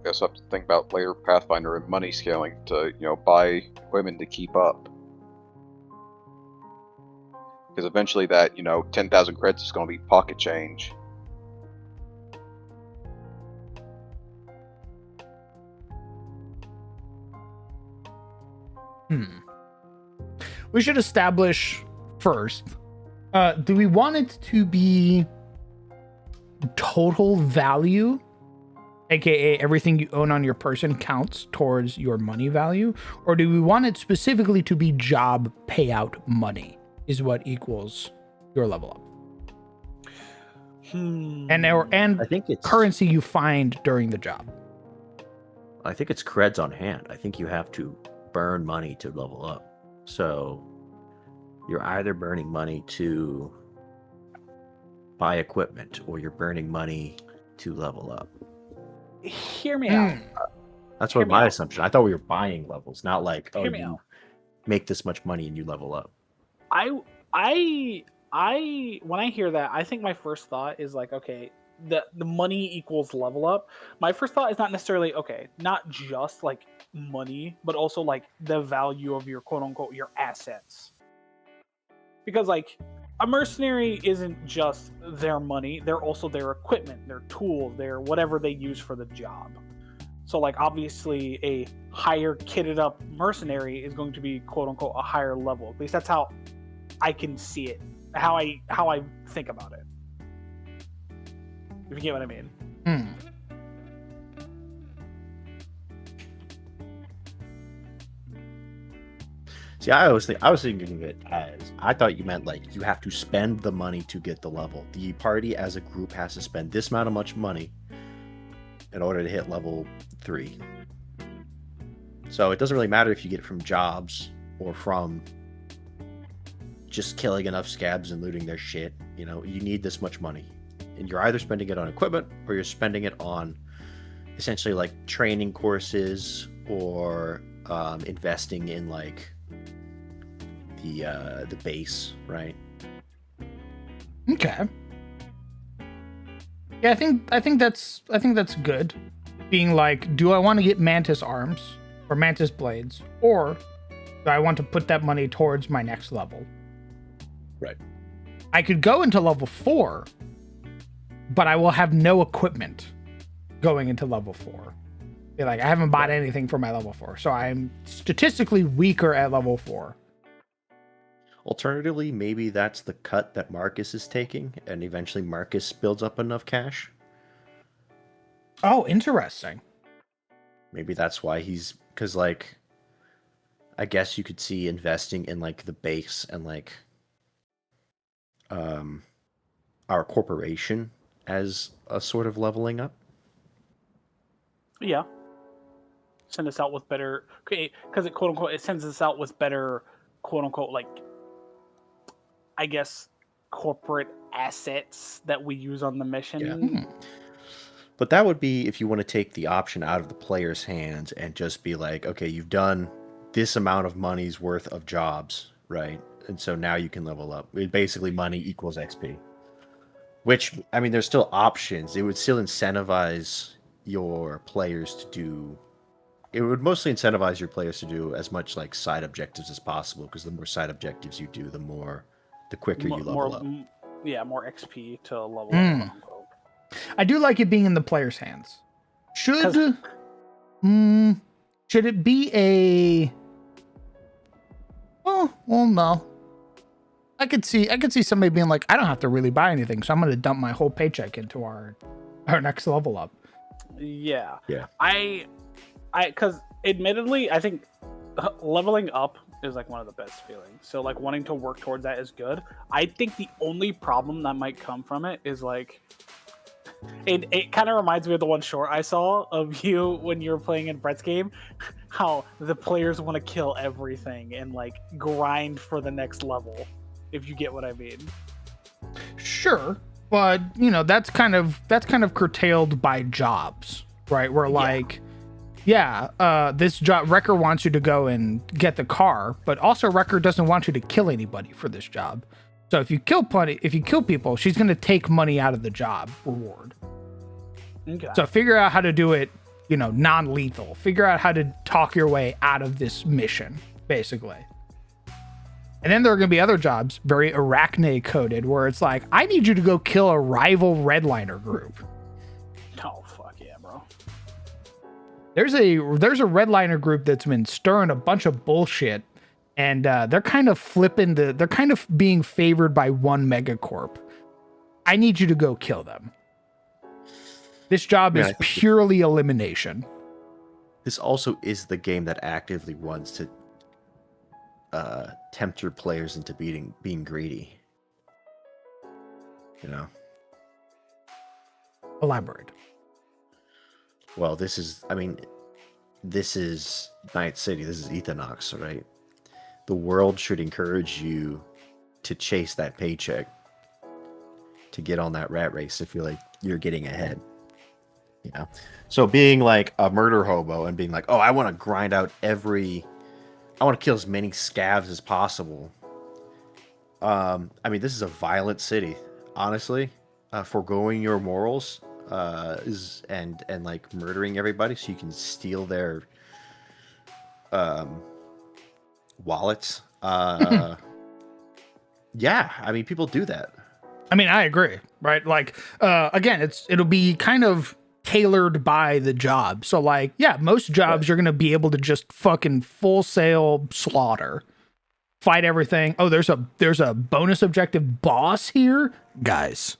Speaker 5: Guess I have to think about later Pathfinder and money scaling to, buy equipment to keep up. Because eventually that, 10,000 credits is going to be pocket change.
Speaker 1: We should establish first, do we want it to be total value, aka everything you own on your person counts towards your money value, or do we want it specifically to be job payout money is what equals your level up? And
Speaker 4: I think it's
Speaker 1: currency you find during the job.
Speaker 4: I think it's creds on hand. I think you have to burn money to level up. So you're either burning money to buy equipment or you're burning money to level up.
Speaker 3: Hear me out.
Speaker 4: That's what my assumption. I thought we were buying levels, not like, oh,
Speaker 3: Hear me
Speaker 4: you
Speaker 3: out.
Speaker 4: make this much money and you level up.
Speaker 3: I when I hear that, I think my first thought is like, okay, the money equals level up, my first thought is not necessarily, okay, not just like money, but also like the value of your quote unquote your assets. Because like a mercenary isn't just their money, they're also their equipment, their tools, their whatever they use for the job. So like obviously a higher kitted up mercenary is going to be quote unquote a higher level. At least that's how I can see it, how I think about it. If you get what I mean.
Speaker 4: See, I was thinking of it as, I thought you meant like you have to spend the money to get the level. The party as a group has to spend this amount of much money in order to hit level 3. So it doesn't really matter if you get it from jobs or from just killing enough scabs and looting their shit. You know, you need this much money. And you're either spending it on equipment or you're spending it on essentially like training courses or investing in like the base, right?
Speaker 1: Okay. Yeah, I think that's good. Being like, do I want to get mantis arms or mantis blades, or do I want to put that money towards my next level?
Speaker 4: Right.
Speaker 1: I could go into level 4, but I will have no equipment going into level 4. Be like, I haven't bought anything for my level 4, so I'm statistically weaker at level 4.
Speaker 4: Alternatively, maybe that's the cut that Marcus is taking, and eventually Marcus builds up enough cash.
Speaker 1: Oh, interesting.
Speaker 4: Maybe that's why because like, I guess you could see investing in like the base and like our corporation as a sort of leveling up.
Speaker 3: Yeah. Send us out with better, because it quote unquote it sends us out with better quote unquote like, I guess, corporate assets that we use on the mission.
Speaker 4: Yeah. But that would be if you want to take the option out of the player's hands and just be like, okay, you've done this amount of money's worth of jobs, right? And so now you can level up. Basically, money equals XP. Which, I mean, there's still options. It would still incentivize your players to do... It would mostly incentivize your players to do as much like side objectives as possible, because the more side objectives you do, the quicker you level up.
Speaker 3: Yeah, more XP to level up.
Speaker 1: I do like it being in the player's hands. Should it be a... Oh, well, no. I could see somebody being like, I don't have to really buy anything, so I'm going to dump my whole paycheck into our next level up.
Speaker 3: Yeah.
Speaker 4: Yeah.
Speaker 3: Because admittedly, I think leveling up is like one of the best feelings. So like wanting to work towards that is good. I think the only problem that might come from it is like, it kind of reminds me of the one short I saw of you when you were playing in Brett's game, how the players want to kill everything and like grind for the next level, if you get what I mean.
Speaker 1: Sure, but you know, that's kind of curtailed by jobs, right? Where like, this job, Wrecker wants you to go and get the car, but also Wrecker doesn't want you to kill anybody for this job. So if you kill people, she's going to take money out of the job reward.
Speaker 3: Okay.
Speaker 1: So figure out how to do it, you know, non-lethal. Figure out how to talk your way out of this mission, basically. And then there are going to be other jobs, very Arachne coded, where it's like, I need you to go kill a rival redliner group.
Speaker 3: Oh, fuck yeah, bro.
Speaker 1: There's a redliner group that's been stirring a bunch of bullshit, and they're kind of they're kind of being favored by one megacorp. I need you to go kill them. This job is purely elimination.
Speaker 4: This also is the game that actively wants to tempt your players into being greedy. You know?
Speaker 1: Elaborate.
Speaker 4: Well, this is Night City, this is Ethanox, right? The world should encourage you to chase that paycheck, to get on that rat race if you're like you're getting ahead. You know? So being like a murder hobo and being like, oh, I want to grind out I want to kill as many scavs as possible. I mean, this is a violent city. Honestly, foregoing your morals and like murdering everybody so you can steal their wallets. Yeah, I mean, people do that.
Speaker 1: I mean, I agree, right? Like, again, it'll be kind of tailored by the job. So, like, yeah, most jobs you're gonna be able to just fucking full sail slaughter, fight everything. Oh, there's a bonus objective boss here, guys.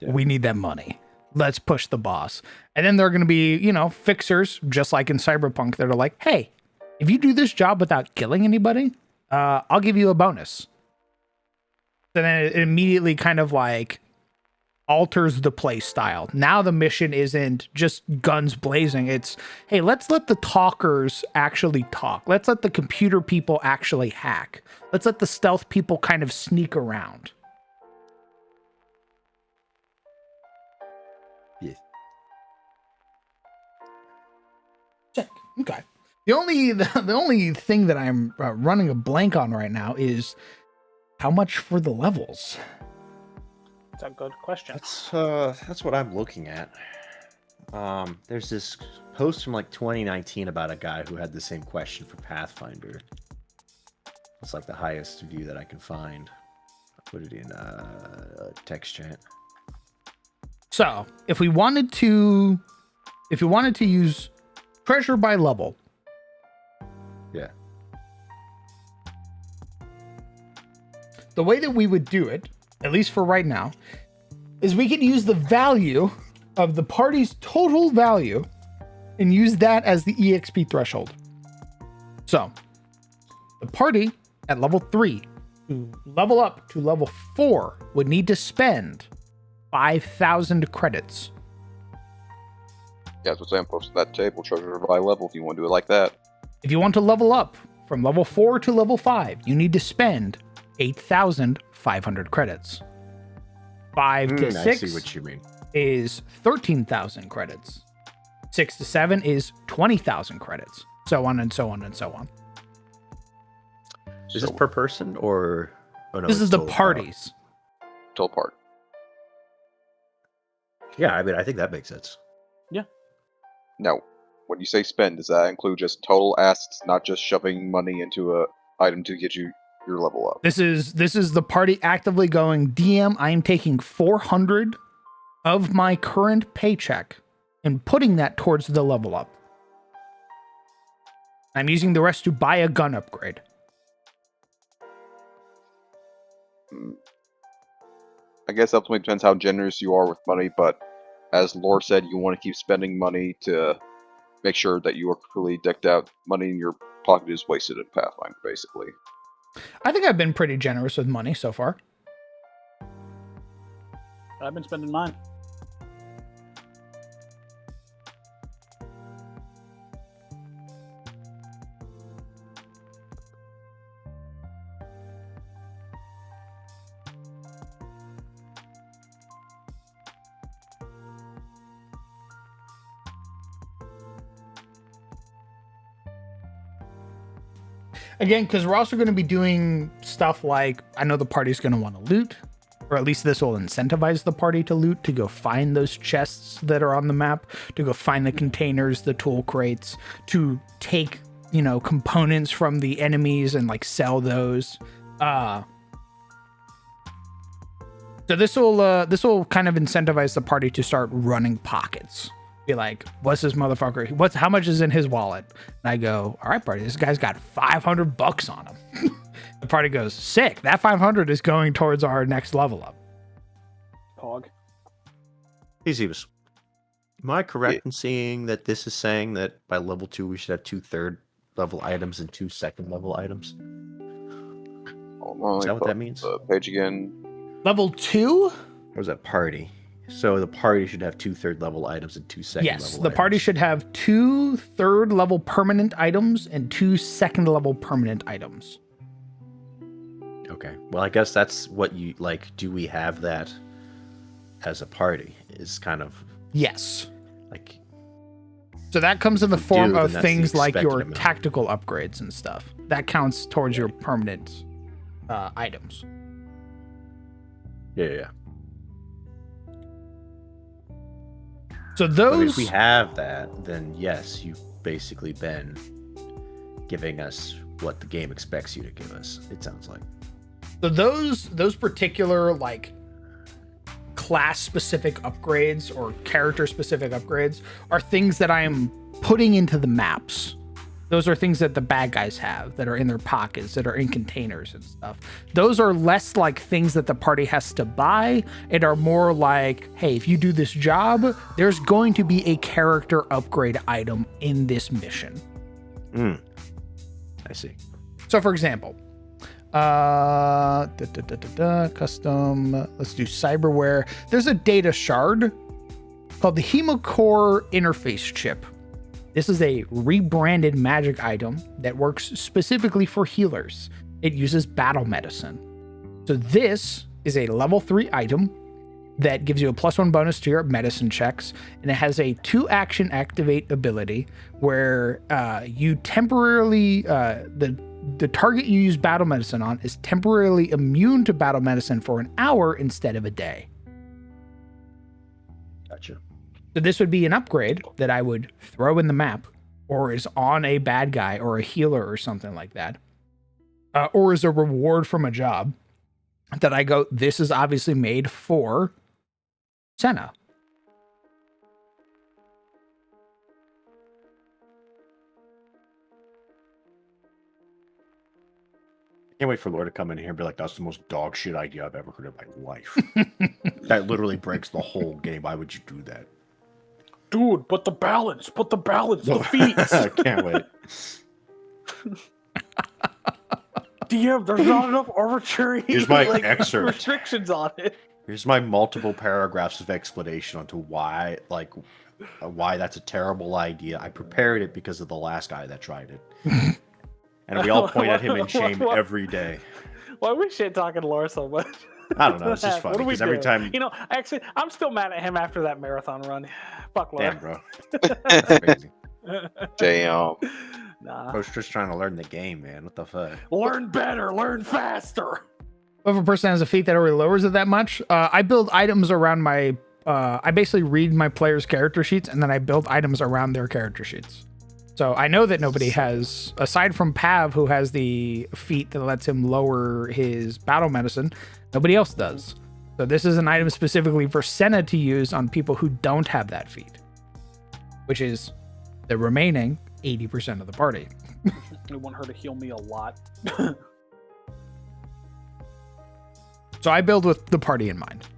Speaker 1: We need that money. Let's push the boss. And then there are gonna be, fixers, just like in Cyberpunk, that are like, hey, if you do this job without killing anybody, I'll give you a bonus. So then it immediately kind of like alters the play style. Now the mission isn't just guns blazing. It's, hey, let's let the talkers actually talk. Let's let the computer people actually hack. Let's let the stealth people kind of sneak around.
Speaker 4: Yeah.
Speaker 1: Check. Okay. The only thing that I'm running a blank on right now is how much for the levels?
Speaker 3: That's a good question.
Speaker 4: That's what I'm looking at. There's this post from like 2019 about a guy who had the same question for Pathfinder. It's like the highest view that I can find. I'll put it in text chat.
Speaker 1: So if we wanted to use treasure by level.
Speaker 4: Yeah.
Speaker 1: The way that we would do it, at least for right now, is we could use the value of the party's total value and use that as the EXP threshold. So, the party at level 3 to level up to level 4 would need to spend 5,000 credits.
Speaker 5: Yeah, that's what I'm posting that table, treasure by level, if you want to do it like that.
Speaker 1: If you want to level up from level 4 to level 5, you need to spend 8,500 credits. 5 to 6
Speaker 4: I see what you mean.
Speaker 1: is 13,000 credits. 6 to 7 is 20,000 credits. So on and so on and so on.
Speaker 4: Is this per person or? Oh, no,
Speaker 1: This
Speaker 4: it's
Speaker 1: is the
Speaker 4: total
Speaker 1: parties.
Speaker 5: Total part.
Speaker 4: Yeah, I mean, I think that makes sense.
Speaker 5: Now, when you say spend, does that include just total assets, not just shoving money into a item to get you your level up?
Speaker 1: This is the party actively going, DM, I am taking 400 of my current paycheck and putting that towards the level up. I'm using the rest to buy a gun upgrade.
Speaker 5: I guess ultimately depends how generous you are with money, but as Lore said, you want to keep spending money to make sure that you are fully decked out. Money in your pocket is wasted in Pathfinder, basically.
Speaker 1: I think I've been pretty generous with money so far.
Speaker 3: I've been spending mine.
Speaker 1: Again, because we're also going to be doing stuff like, I know the party's going to want to loot, or at least this will incentivize the party to loot, to go find those chests that are on the map, to go find the containers, the tool crates, to take, components from the enemies and like sell those. So this will kind of incentivize the party to start running pockets. Be like, what's this motherfucker? How much is in his wallet? And I go, all right, party, this guy's got $500 on him. The party goes, sick. That 500 is going towards our next level up.
Speaker 3: Pog.
Speaker 4: Easy. Am I correct in seeing that this is saying that by level 2 we should have 2 third level items and 2 second level items? Is that what that means?
Speaker 5: The page again.
Speaker 1: Level 2?
Speaker 4: Or is that party? So the party should have 2 third level items and 2 second level items.
Speaker 1: Yes, the party should have 2 third level permanent items and 2 second level permanent items.
Speaker 4: Okay. Well, I guess that's what you like. Do we have that as a party? Is kind of
Speaker 1: yes.
Speaker 4: Like.
Speaker 1: So that comes in the form of things like your
Speaker 4: amount.
Speaker 1: tactical upgrades and stuff. That counts towards your permanent items.
Speaker 4: Yeah.
Speaker 1: So
Speaker 4: But if
Speaker 1: those
Speaker 4: we have that, then yes, you've basically been giving us what the game expects you to give us. It sounds like.
Speaker 1: So those particular like class specific upgrades or character specific upgrades are things that I am putting into the maps. Those are things that the bad guys have that are in their pockets, that are in containers and stuff. Those are less like things that the party has to buy and are more like, hey, if you do this job, there's going to be a character upgrade item in this mission.
Speaker 4: I see.
Speaker 1: So for example, custom, let's do cyberware. There's a data shard called the Hemocore interface chip. This is a rebranded magic item that works specifically for healers. It uses battle medicine. So this is a level 3 item that gives you a +1 bonus to your medicine checks, and it has a 2-action activate ability where you temporarily the target you use battle medicine on is temporarily immune to battle medicine for an hour instead of a day.
Speaker 4: Gotcha.
Speaker 1: So this would be an upgrade that I would throw in the map, or is on a bad guy or a healer or something like that, or is a reward from a job that I go, this is obviously made for Senna.
Speaker 4: Can't wait for Laura to come in here and be like, that's the most dog shit idea I've ever heard in my life. That literally breaks the whole game. Why would you do that?
Speaker 3: Dude, put the balance, the feet.
Speaker 4: I can't wait.
Speaker 3: DM, there's not enough arbitrary
Speaker 4: Here's my excerpt.
Speaker 3: restrictions on it.
Speaker 4: Here's my multiple paragraphs of explanation onto why that's a terrible idea. I prepared it because of the last guy that tried it. And we all point at him in shame every day.
Speaker 3: Why are we shit talking Laura so much?
Speaker 4: I don't know. It's just funny because every time,
Speaker 3: actually, I'm still mad at him after that marathon run. Fuck Laura.
Speaker 4: damn, bro, that's crazy.
Speaker 5: Damn.
Speaker 3: Nah.
Speaker 4: I was just trying to learn the game, man. What the fuck?
Speaker 3: Learn better, learn faster.
Speaker 1: If a person has a feat that already lowers it that much, I build items around my. I basically read my players' character sheets and then I build items around their character sheets. So I know that nobody has, aside from Pav, who has the feat that lets him lower his battle medicine, nobody else does. So this is an item specifically for Senna to use on people who don't have that feat, which is the remaining 80% of the party.
Speaker 3: I want her to heal me a lot.
Speaker 1: So I build with the party in mind.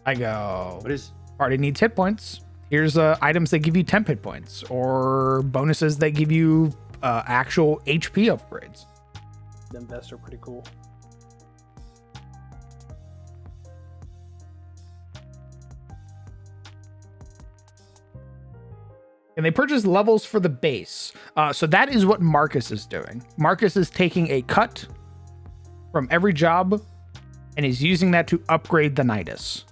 Speaker 1: I go,
Speaker 4: What is?
Speaker 1: party needs hit points. Here's items that give you temp hit points, or bonuses that give you actual HP upgrades.
Speaker 3: Them vests are pretty cool.
Speaker 1: And they purchase levels for the base. So that is what Marcus is doing. Marcus is taking a cut from every job and is using that to upgrade the Nidus.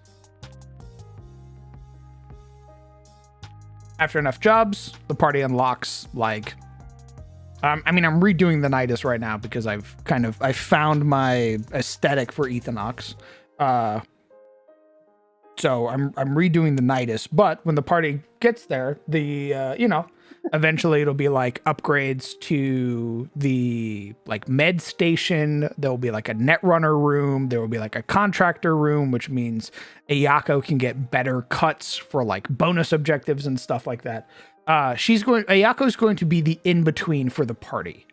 Speaker 1: After enough jobs, the party unlocks like... I'm redoing the Nidus right now because I found my aesthetic for Ethanox. So I'm redoing the Nidus, but when the party gets there, eventually it'll be like upgrades to the like med station. There'll be like a netrunner room. There will be like a contractor room, which means Ayako can get better cuts for like bonus objectives and stuff like that. Ayako's going to be the in-between for the party.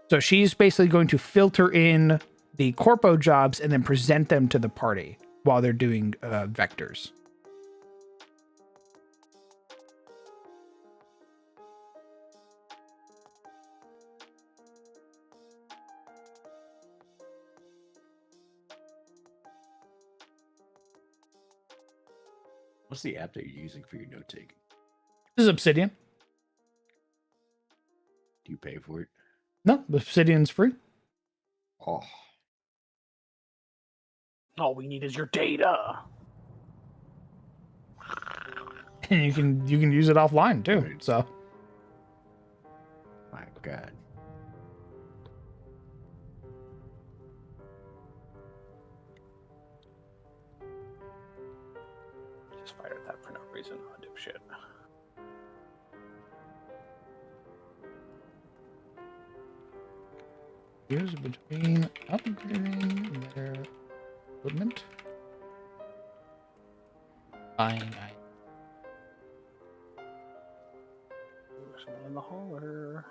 Speaker 1: So she's basically going to filter in the corpo jobs and then present them to the party while they're doing vectors.
Speaker 4: What's the app that you're using for your note taking?
Speaker 1: This is Obsidian.
Speaker 4: Do you pay for it?
Speaker 1: No, Obsidian's free.
Speaker 4: Oh,
Speaker 3: All we need is your data.
Speaker 1: And you can use it offline too. So
Speaker 4: my God.
Speaker 3: just fired at that for no reason. Oh, dipshit.
Speaker 1: Use between upgrading their equipment. Buying items.
Speaker 3: There's someone in the hauler.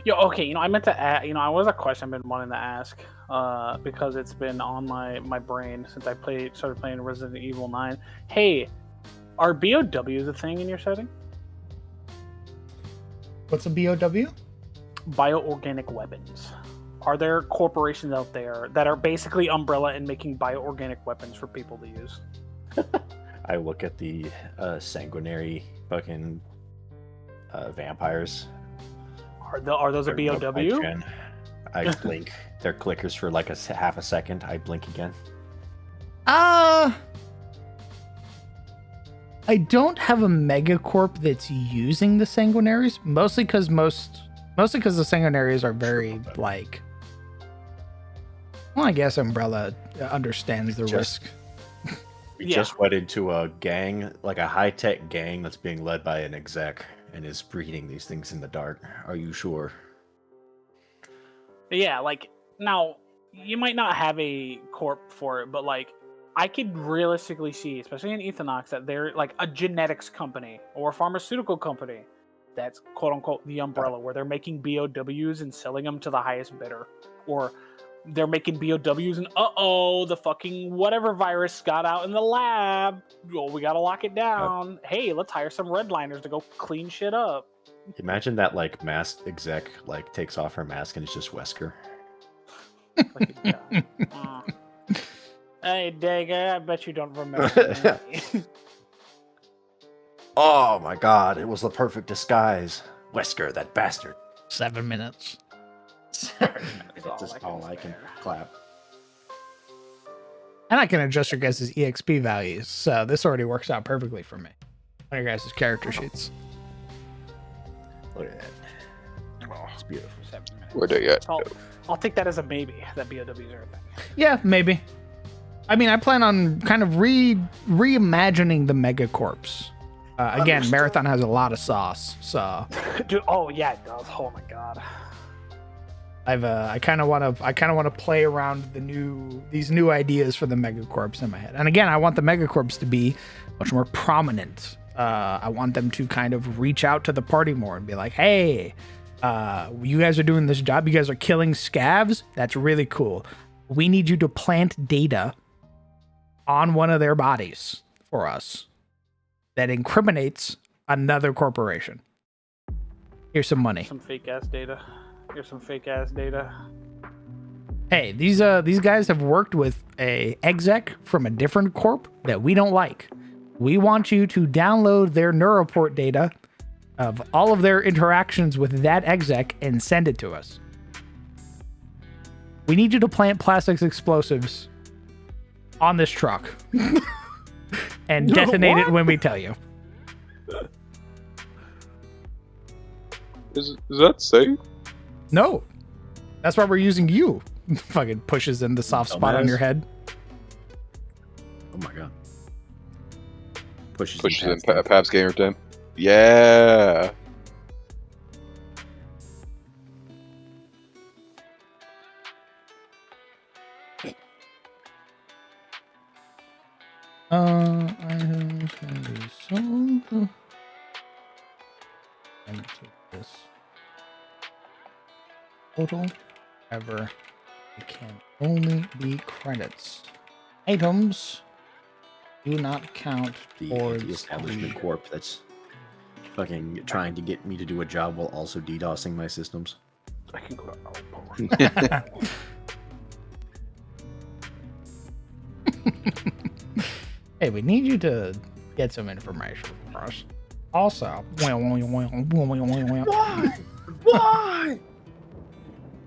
Speaker 3: Yo, okay, I meant to ask, I was a question I've been wanting to ask, because it's been on my brain since I started playing Resident Evil 9. Hey, are BOWs a thing in your setting?
Speaker 1: What's a BOW?
Speaker 3: Bioorganic weapons. Are there corporations out there that are basically Umbrella and making bioorganic weapons for people to use?
Speaker 4: I look at the sanguinary fucking vampires.
Speaker 3: Are those a BOW?
Speaker 4: I blink. They're clickers for like half a second. I blink again.
Speaker 1: I don't have a megacorp that's using the sanguinaries, mostly because the sanguinaries are very like. Well, I guess Umbrella understands the risk.
Speaker 4: We just went into a gang, like a high-tech gang that's being led by an exec and is breeding these things in the dark. Are you sure?
Speaker 3: Yeah, like, now, you might not have a corp for it, but, like, I could realistically see, especially in Ethanox, that they're, like, a genetics company or a pharmaceutical company that's, quote-unquote, the Umbrella, where they're making BOWs and selling them to the highest bidder. Or they're making BOWs and, the fucking whatever virus got out in the lab. Well, we gotta lock it down. Hey, let's hire some redliners to go clean shit up.
Speaker 4: Imagine that, like, masked exec, like, takes off her mask and it's just Wesker.
Speaker 3: Hey, Dagger, I bet you don't remember me.
Speaker 4: Oh my god, it was the perfect disguise. Wesker, that bastard.
Speaker 1: 7 minutes.
Speaker 4: That's just all I can clap.
Speaker 1: And I can adjust your guys' EXP values, so this already works out perfectly for me on your guys' character sheets.
Speaker 4: Look at that. Oh, it's beautiful.
Speaker 3: 7 minutes.
Speaker 5: Where they at?
Speaker 3: I'll take that as a maybe, that BOWs are a thing.
Speaker 1: Yeah, maybe. I mean, I plan on kind of reimagining the megacorps. Again, Marathon has a lot of sauce, so.
Speaker 3: Dude, oh yeah, it does. Oh my god.
Speaker 1: I kind of want to play around these new ideas for the megacorps in my head. And again, I want the megacorps to be much more prominent. I want them to kind of reach out to the party more and be like, "Hey, you guys are doing this job. You guys are killing scavs. That's really cool. We need you to plant data on one of their bodies for us that incriminates another corporation. Here's some money.
Speaker 3: Some fake ass data. Here's some fake ass data.
Speaker 1: Hey, these guys have worked with a exec from a different corp that we don't like. We want you to download their Neuroport data of all of their interactions with that exec and send it to us. We need you to plant plastics explosives on this truck and detonate it when we tell you.
Speaker 5: Is that safe?
Speaker 1: No. That's why we're using you. Fucking pushes in the soft spot on your head.
Speaker 4: Oh my god. Pushes
Speaker 5: in Pab's gamer time. Yeah.
Speaker 1: Items can be sold. And this total. However, it can only be credits. Items do not count towards
Speaker 4: the establishment corp that's fucking trying to get me to do a job while also DDoSing my systems.
Speaker 3: I can go to Outpost.
Speaker 1: Hey, we need you to get some information from us. Also,
Speaker 4: Why? Why?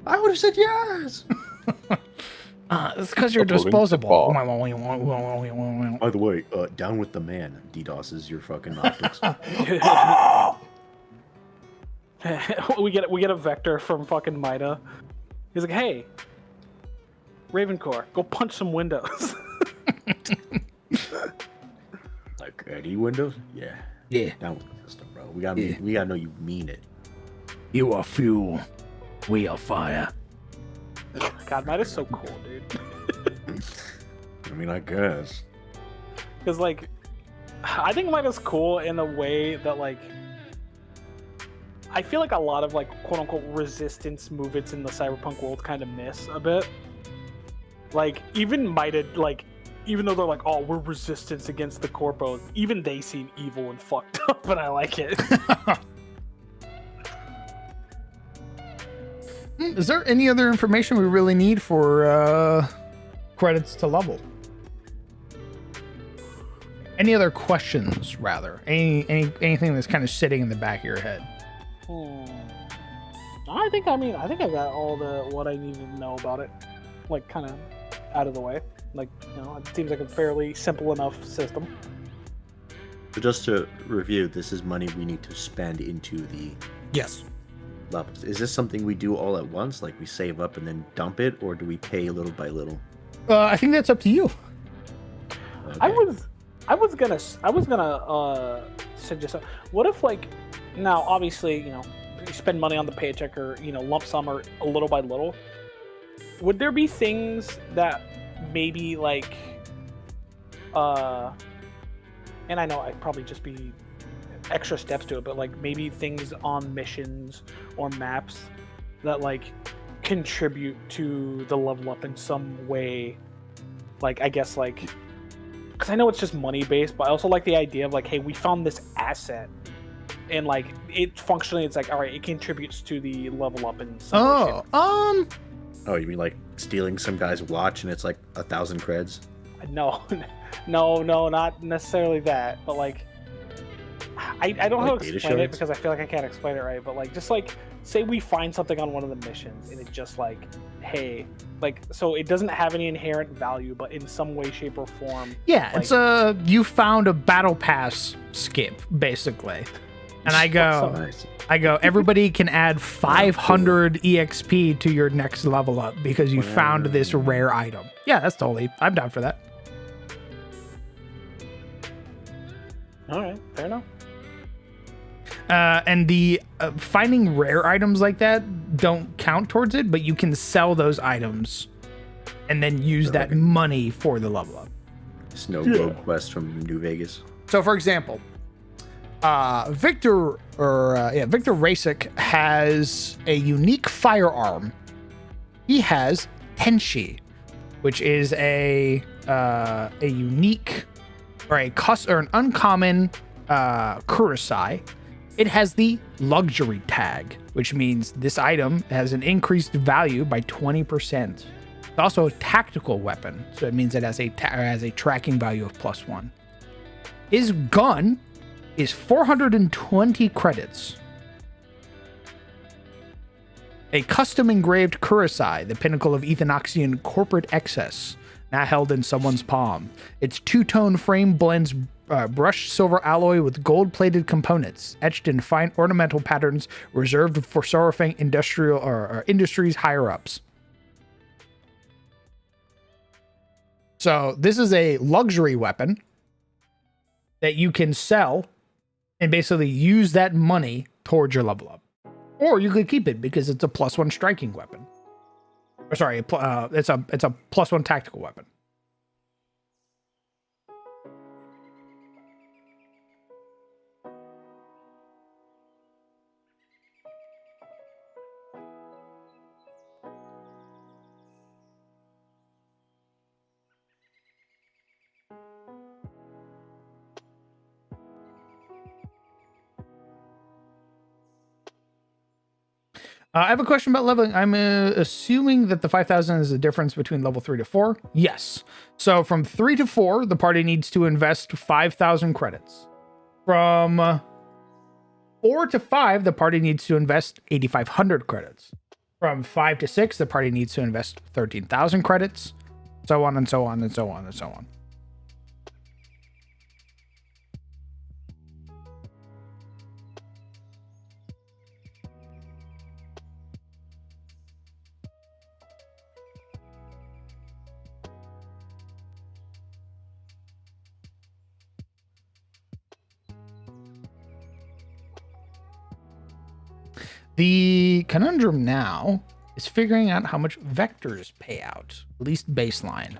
Speaker 4: I would have said yes.
Speaker 1: It's because you're
Speaker 5: According to
Speaker 1: disposable.
Speaker 5: Bob.
Speaker 4: By the way, down with the man. DDoSes your fucking optics.
Speaker 3: we get a vector from fucking Mida. He's like, hey, Ravencore, go punch some windows.
Speaker 4: Like any Windows? Yeah.
Speaker 1: Yeah.
Speaker 4: Down with the system, bro. We gotta know you mean it.
Speaker 1: You are fuel. We are fire.
Speaker 3: God, Mida's so cool, dude.
Speaker 4: I mean, I guess.
Speaker 3: Because, like, I think Mida's cool in a way that, like, I feel like a lot of, like, quote-unquote resistance movements in the Cyberpunk world kind of miss a bit. Like, even Mida, like, even though they're like, oh, we're resistance against the corpos, even they seem evil and fucked up, and I like it.
Speaker 1: Is there any other information we really need for credits to level? Any other questions, rather? Anything that's kind of sitting in the back of your head?
Speaker 3: I think I got all what I needed to know about it, like, kind of out of the way. Like, you know, it seems like a fairly simple enough system.
Speaker 4: So just to review, this is money we need to spend into the
Speaker 1: Yes.
Speaker 4: levels. Is this something we do all at once, like we save up and then dump it, or do we pay little by little?
Speaker 1: I think that's up to you.
Speaker 4: Okay.
Speaker 3: I was gonna suggest, what if, like, now obviously, you know, you spend money on the paycheck or, you know, lump sum or a little by little. Would there be things that maybe, like, and I know I'd probably just be extra steps to it, but, like, maybe things on missions or maps that, like, contribute to the level up in some way? Like, I guess, like, because I know it's just money based, but I also like the idea of, like, hey, we found this asset, and, like, it functionally, it's like, all right, it contributes to the level up in some way, shape, or
Speaker 4: Oh, you mean like stealing some guy's watch and it's like 1,000 creds?
Speaker 3: No, not necessarily that, but, like, I don't know how to
Speaker 4: Like data
Speaker 3: explain it
Speaker 4: shards?
Speaker 3: because I feel like I can't explain it right, but, like, just, like, say we find something on one of the missions and it just, like, hey, like, so it doesn't have any inherent value, but in some way, shape, or form.
Speaker 1: Yeah,
Speaker 3: like,
Speaker 1: it's you found a battle pass skip, basically. And I go, everybody can add 500 EXP to your next level up because you found this rare item. Yeah, that's totally, I'm down for that.
Speaker 3: All right, fair enough.
Speaker 1: And the finding rare items like that don't count towards it, but you can sell those items and then use that money for the level up.
Speaker 4: Snow Globe quest from New Vegas.
Speaker 1: So, for example, Victor Rasik has a unique firearm. He has Tenshi, which is a unique or an uncommon Kurosai. It has the luxury tag, which means this item has an increased value by 20%. It's also a tactical weapon, so it means it has a tracking value of +1. His gun is 420 credits. A custom engraved Kurosai, the pinnacle of Ethanoxian corporate excess, now held in someone's palm. Its two-tone frame blends brushed silver alloy with gold-plated components, etched in fine ornamental patterns reserved for Sorrowfang industries higher-ups. So this is a luxury weapon that you can sell and basically use that money towards your level up. Or you could keep it because it's a +1 striking weapon. Or sorry, it's a +1 tactical weapon. I have a question about leveling. I'm assuming that the 5,000 is the difference between level 3 to 4. Yes. So from 3 to 4, the party needs to invest 5,000 credits. From 4 to 5, the party needs to invest 8,500 credits. From 5 to 6, the party needs to invest 13,000 credits, so on and so on and so on and so on. The conundrum now is figuring out how much vectors pay out, at least baseline.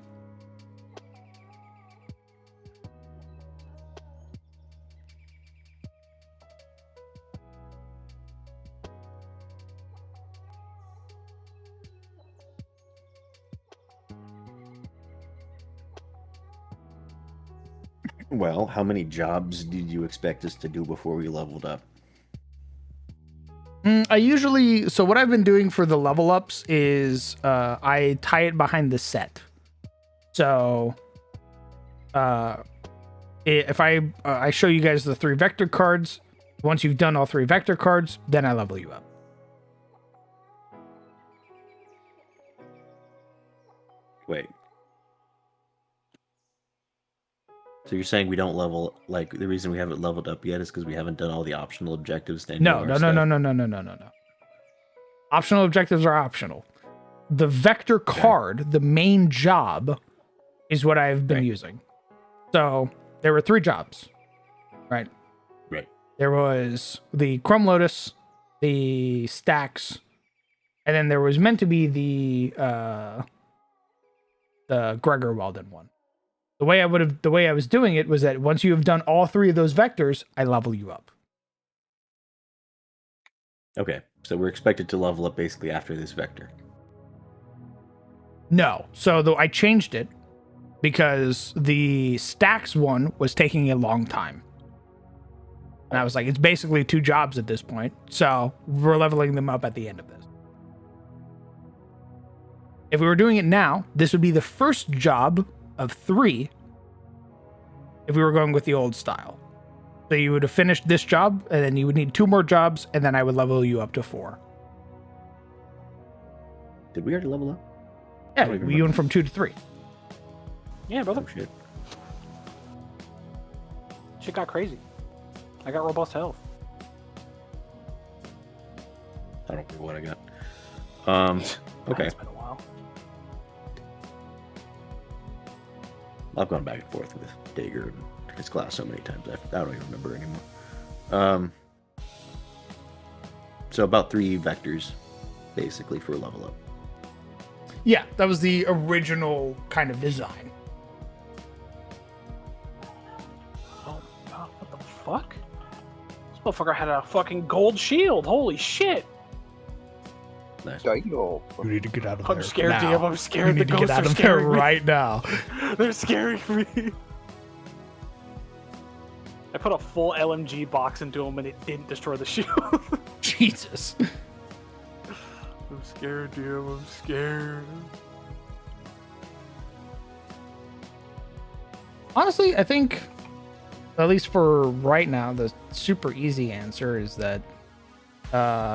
Speaker 4: Well, how many jobs did you expect us to do before we leveled up?
Speaker 1: I usually, so what I've been doing for the level ups is I tie it behind the set. So if I show you guys the 3 vector cards, once you've done all 3 vector cards, then I level you up.
Speaker 4: Wait. So you're saying we don't level, like, the reason we haven't leveled up yet is because we haven't done all the optional objectives?
Speaker 1: No. Optional objectives are optional. The vector card, the main job, is what I've been using. So there were 3 jobs, right?
Speaker 4: Right.
Speaker 1: There was the Chrome Lotus, the stacks, and then there was meant to be the Gregor Weldon one. The way I was doing it was that once you have done all 3 of those vectors, I level you up.
Speaker 4: Okay, so we're expected to level up basically after this vector.
Speaker 1: No. So though I changed it because the stacks one was taking a long time. And I was like, it's basically 2 jobs at this point. So we're leveling them up at the end of this. If we were doing it now, this would be the first job of 3 if we were going with the old style. So you would have finished this job, and then you would need 2 more jobs, and then I would level you up to 4.
Speaker 4: Did we already level up?
Speaker 1: Yeah, we went from 2 to 3.
Speaker 3: Yeah, brother.
Speaker 4: Oh, shit.
Speaker 3: Shit got crazy. I got robust health.
Speaker 4: I don't remember what I got. Okay.
Speaker 3: It's been a while.
Speaker 4: I've gone back and forth with Dager and his class so many times, I don't even remember anymore. So about 3 vectors, basically, for a level up.
Speaker 1: Yeah, that was the original kind of design.
Speaker 3: Oh my god, what the fuck? This motherfucker had a fucking gold shield. Holy shit.
Speaker 4: Nice.
Speaker 5: Dino.
Speaker 1: You need to get out of
Speaker 3: I'm
Speaker 1: there.
Speaker 3: scared,
Speaker 1: now.
Speaker 3: DM. I'm scared.
Speaker 1: You
Speaker 3: The
Speaker 1: need to
Speaker 3: ghosts
Speaker 1: get out
Speaker 3: are
Speaker 1: of there
Speaker 3: scaring me.
Speaker 1: right now.
Speaker 3: They're scaring me. I put a full LMG box into him and it didn't destroy the shield.
Speaker 1: Jesus.
Speaker 3: I'm scared, DM. I'm scared.
Speaker 1: Honestly, I think, at least for right now, the super easy answer is that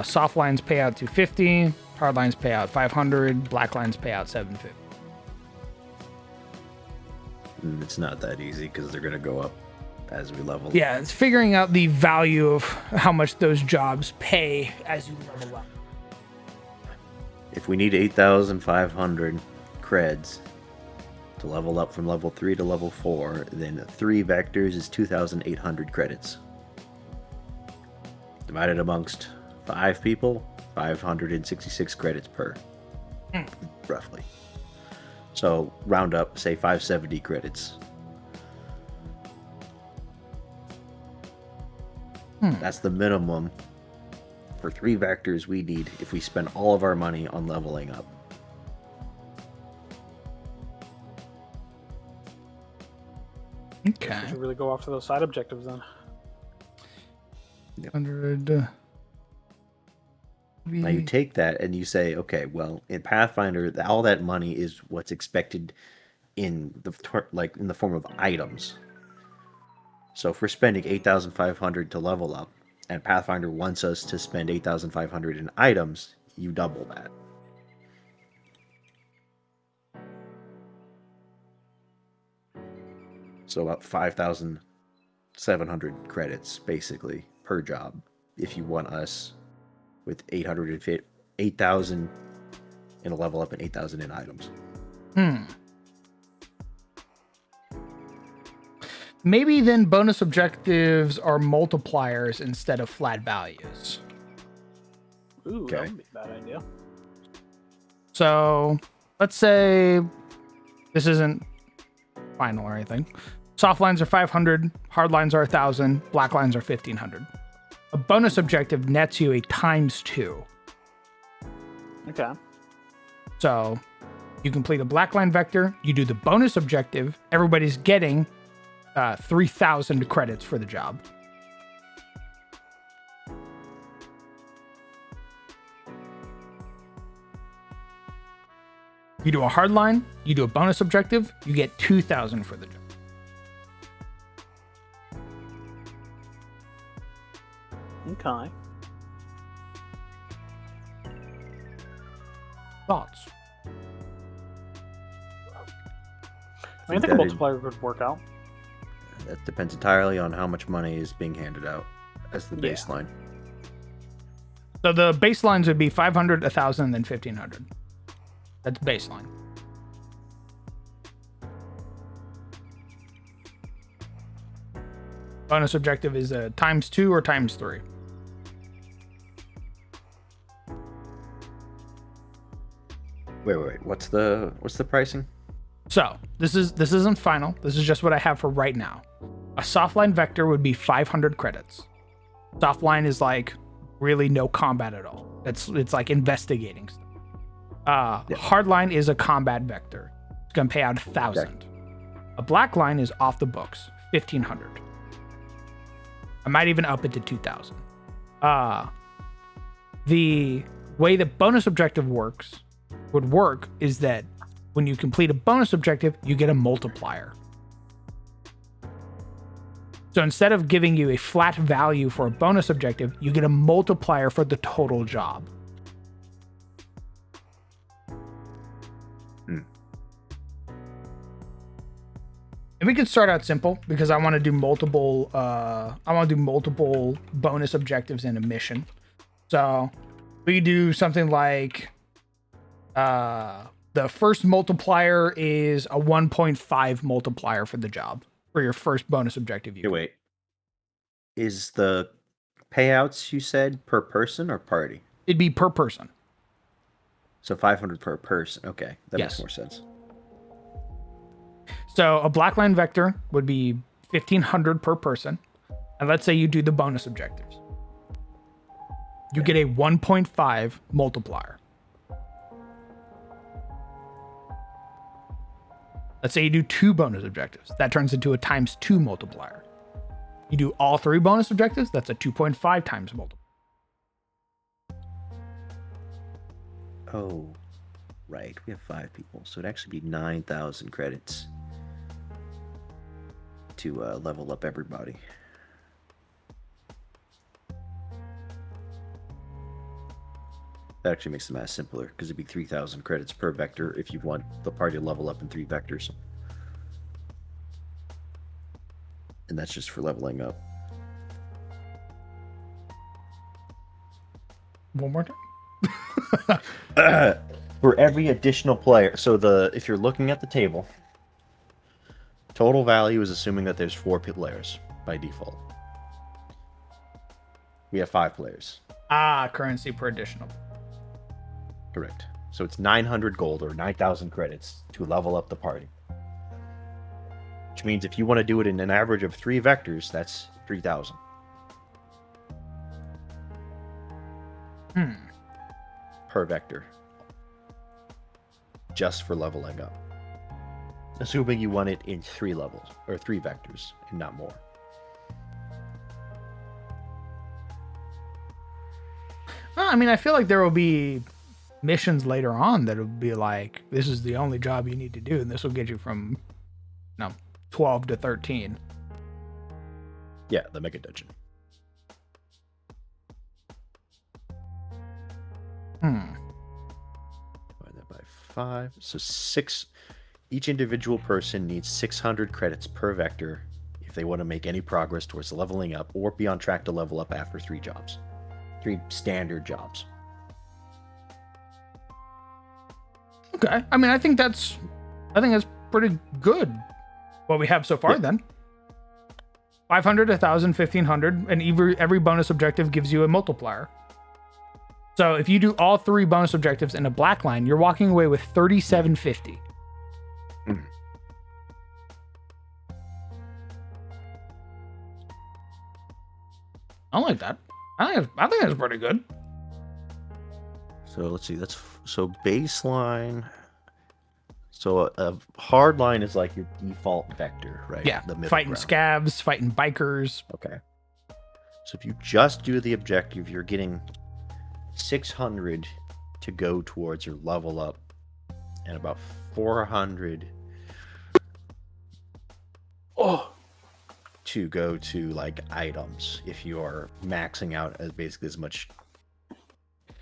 Speaker 1: soft lines pay out 250, hard lines pay out 500, black lines pay out 750.
Speaker 4: It's not that easy because they're going to go up as we level.
Speaker 1: Yeah, it's figuring out the value of how much those jobs pay as you level up.
Speaker 4: If we need 8,500 creds to level up from level 3 to level 4, then 3 vectors is 2,800 credits. Divided amongst 5 people, 566 credits per, roughly. So round up, say 570 credits. That's the minimum for 3 vectors we need if we spend all of our money on leveling up.
Speaker 1: Okay.
Speaker 3: We should really go after those side objectives then.
Speaker 1: 100.
Speaker 4: Now you take that and you say, okay, well, in Pathfinder, all that money is what's expected in the form of items. So if we're spending 8,500 to level up, and Pathfinder wants us to spend 8,500 in items, you double that. So about 5,700 credits basically per job if you want us with 8,000 in a level up and 8,000 in items.
Speaker 1: Maybe then bonus objectives are multipliers instead of flat values.
Speaker 3: Ooh,
Speaker 4: Okay.
Speaker 3: that would be a bad idea.
Speaker 1: So let's say this isn't final or anything. Soft lines are 500, hard lines are 1,000, black lines are 1,500. A bonus objective nets you a ×2.
Speaker 3: Okay.
Speaker 1: So you complete a black line vector, you do the bonus objective, everybody's getting 3,000 credits for the job. You do a hard line, you do a bonus objective, you get 2,000 for the job.
Speaker 3: Okay.
Speaker 1: Thoughts?
Speaker 3: I think a multiplier could work out.
Speaker 4: That depends entirely on how much money is being handed out as the
Speaker 3: Yeah.
Speaker 4: baseline.
Speaker 1: So the baselines would be 500, 1,000, and then 1,500. That's baseline. Bonus objective is a ×2 or ×3.
Speaker 4: Wait. What's the pricing?
Speaker 1: So this isn't final. This is just what I have for right now. A softline vector would be 500 credits. Softline is like really no combat at all. It's like investigating stuff. Hardline is a combat vector. It's gonna pay out 1,000.
Speaker 4: Okay.
Speaker 1: A black line is off the books, 1,500. I might even up it to 2,000. The way the bonus objective would work is that when you complete a bonus objective, you get a multiplier. So instead of giving you a flat value for a bonus objective, you get a multiplier for the total job. And we could start out simple because I want to do multiple. I want to do multiple bonus objectives in a mission. So we could do something like the first multiplier is a 1.5 multiplier for the job for your first bonus objective.
Speaker 4: Okay, wait. Is the payouts you said per person or party?
Speaker 1: It'd be per person.
Speaker 4: So 500 per person. Okay, that
Speaker 1: Yes.
Speaker 4: makes more sense.
Speaker 1: So a black line vector would be 1,500 per person. And let's say you do the bonus objectives. You get a 1.5 multiplier. Let's say you do 2 bonus objectives. That turns into a ×2 multiplier. You do all 3 bonus objectives, that's a 2.5 times multiplier.
Speaker 4: Oh, right. We have 5 people, so it'd actually be 9,000 credits to level up everybody. That actually makes the math simpler because it'd be 3,000 credits per vector if you want the party to level up in 3 vectors. And that's just for leveling up.
Speaker 1: One more time.
Speaker 4: For every additional player, so if you're looking at the table, total value is assuming that there's 4 players by default. We have 5 players.
Speaker 1: Currency per additional.
Speaker 4: Correct. So it's 900 gold or 9,000 credits to level up the party. Which means if you want to do it in an average of 3 vectors, that's 3,000. Per vector. Just for leveling up. Assuming you want it in 3 levels, or 3 vectors, and not more.
Speaker 1: I mean, I feel like there will be missions later on that will be like, this is the only job you need to do, and this will get you from 12 to 13.
Speaker 4: Yeah, the mega dungeon. 5. So 6. Each individual person needs 600 credits per vector if they want to make any progress towards leveling up or be on track to level up after 3 jobs. 3 standard jobs.
Speaker 1: Okay. I mean, I think that's pretty good. What we have so far, then. 500, 1,000, 1,500, and every bonus objective gives you a multiplier. So if you do all 3 bonus objectives in a black line, you're walking away with 3,750. I like that. I think that's pretty good.
Speaker 4: So let's see. So baseline. So a hard line is like your default vector, right?
Speaker 1: Yeah.
Speaker 4: The middle
Speaker 1: Fighting
Speaker 4: ground.
Speaker 1: scabs, fighting bikers.
Speaker 4: Okay. So if you just do the objective, you're getting 600 to go towards your level up, and about 400 to go to like items if you are maxing out as basically as much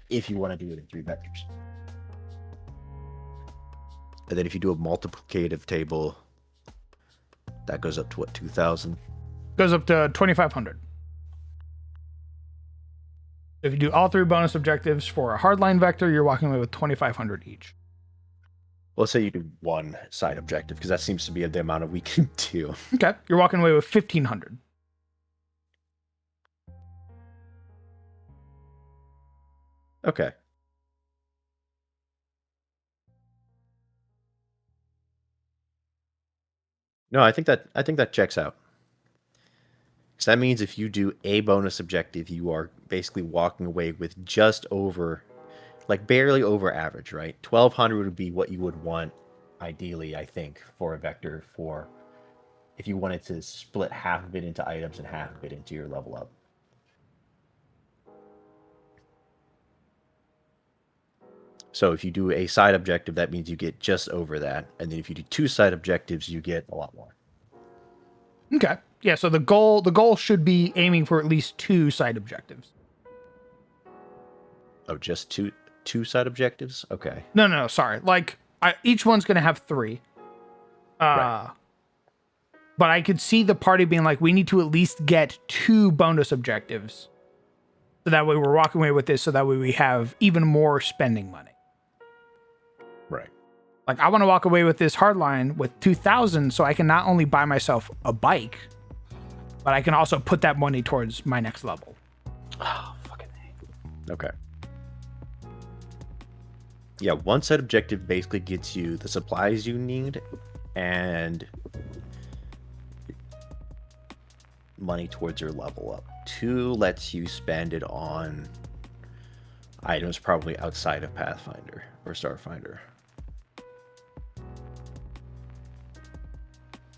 Speaker 4: if you want to do it in 3 vectors. And then if you do a multiplicative table, that goes up to what, 2,000?
Speaker 1: Goes up to 2,500. If you do all 3 bonus objectives for a hardline vector, you're walking away with 2,500 each.
Speaker 4: Let's say you do 1 side objective, because that seems to be the amount of we can do.
Speaker 1: Okay. You're walking away with 1,500.
Speaker 4: Okay. No, I think that checks out. So that means if you do a bonus objective, you are basically walking away with just over, like barely over average, right? 1,200 would be what you would want, ideally, I think, for a vector for if you wanted to split half of it into items and half of it into your level up. So if you do a side objective, that means you get just over that. And then if you do 2 side objectives, you get a lot more.
Speaker 1: Okay. Yeah, so the goal should be aiming for at least 2 side objectives.
Speaker 4: Oh, just two side objectives? Okay.
Speaker 1: No, sorry. Like each one's going to have 3.
Speaker 4: Right.
Speaker 1: But I could see the party being like, we need to at least get 2 bonus objectives. So that way we're walking away with this, so that way we have even more spending money.
Speaker 4: Right.
Speaker 1: Like, I want to walk away with this hardline with 2,000 so I can not only buy myself a bike, but I can also put that money towards my next level.
Speaker 3: Oh, fucking A.
Speaker 4: Okay. Yeah, 1 side objective basically gets you the supplies you need and money towards your level up. 2 lets you spend it on items probably outside of Pathfinder or Starfinder.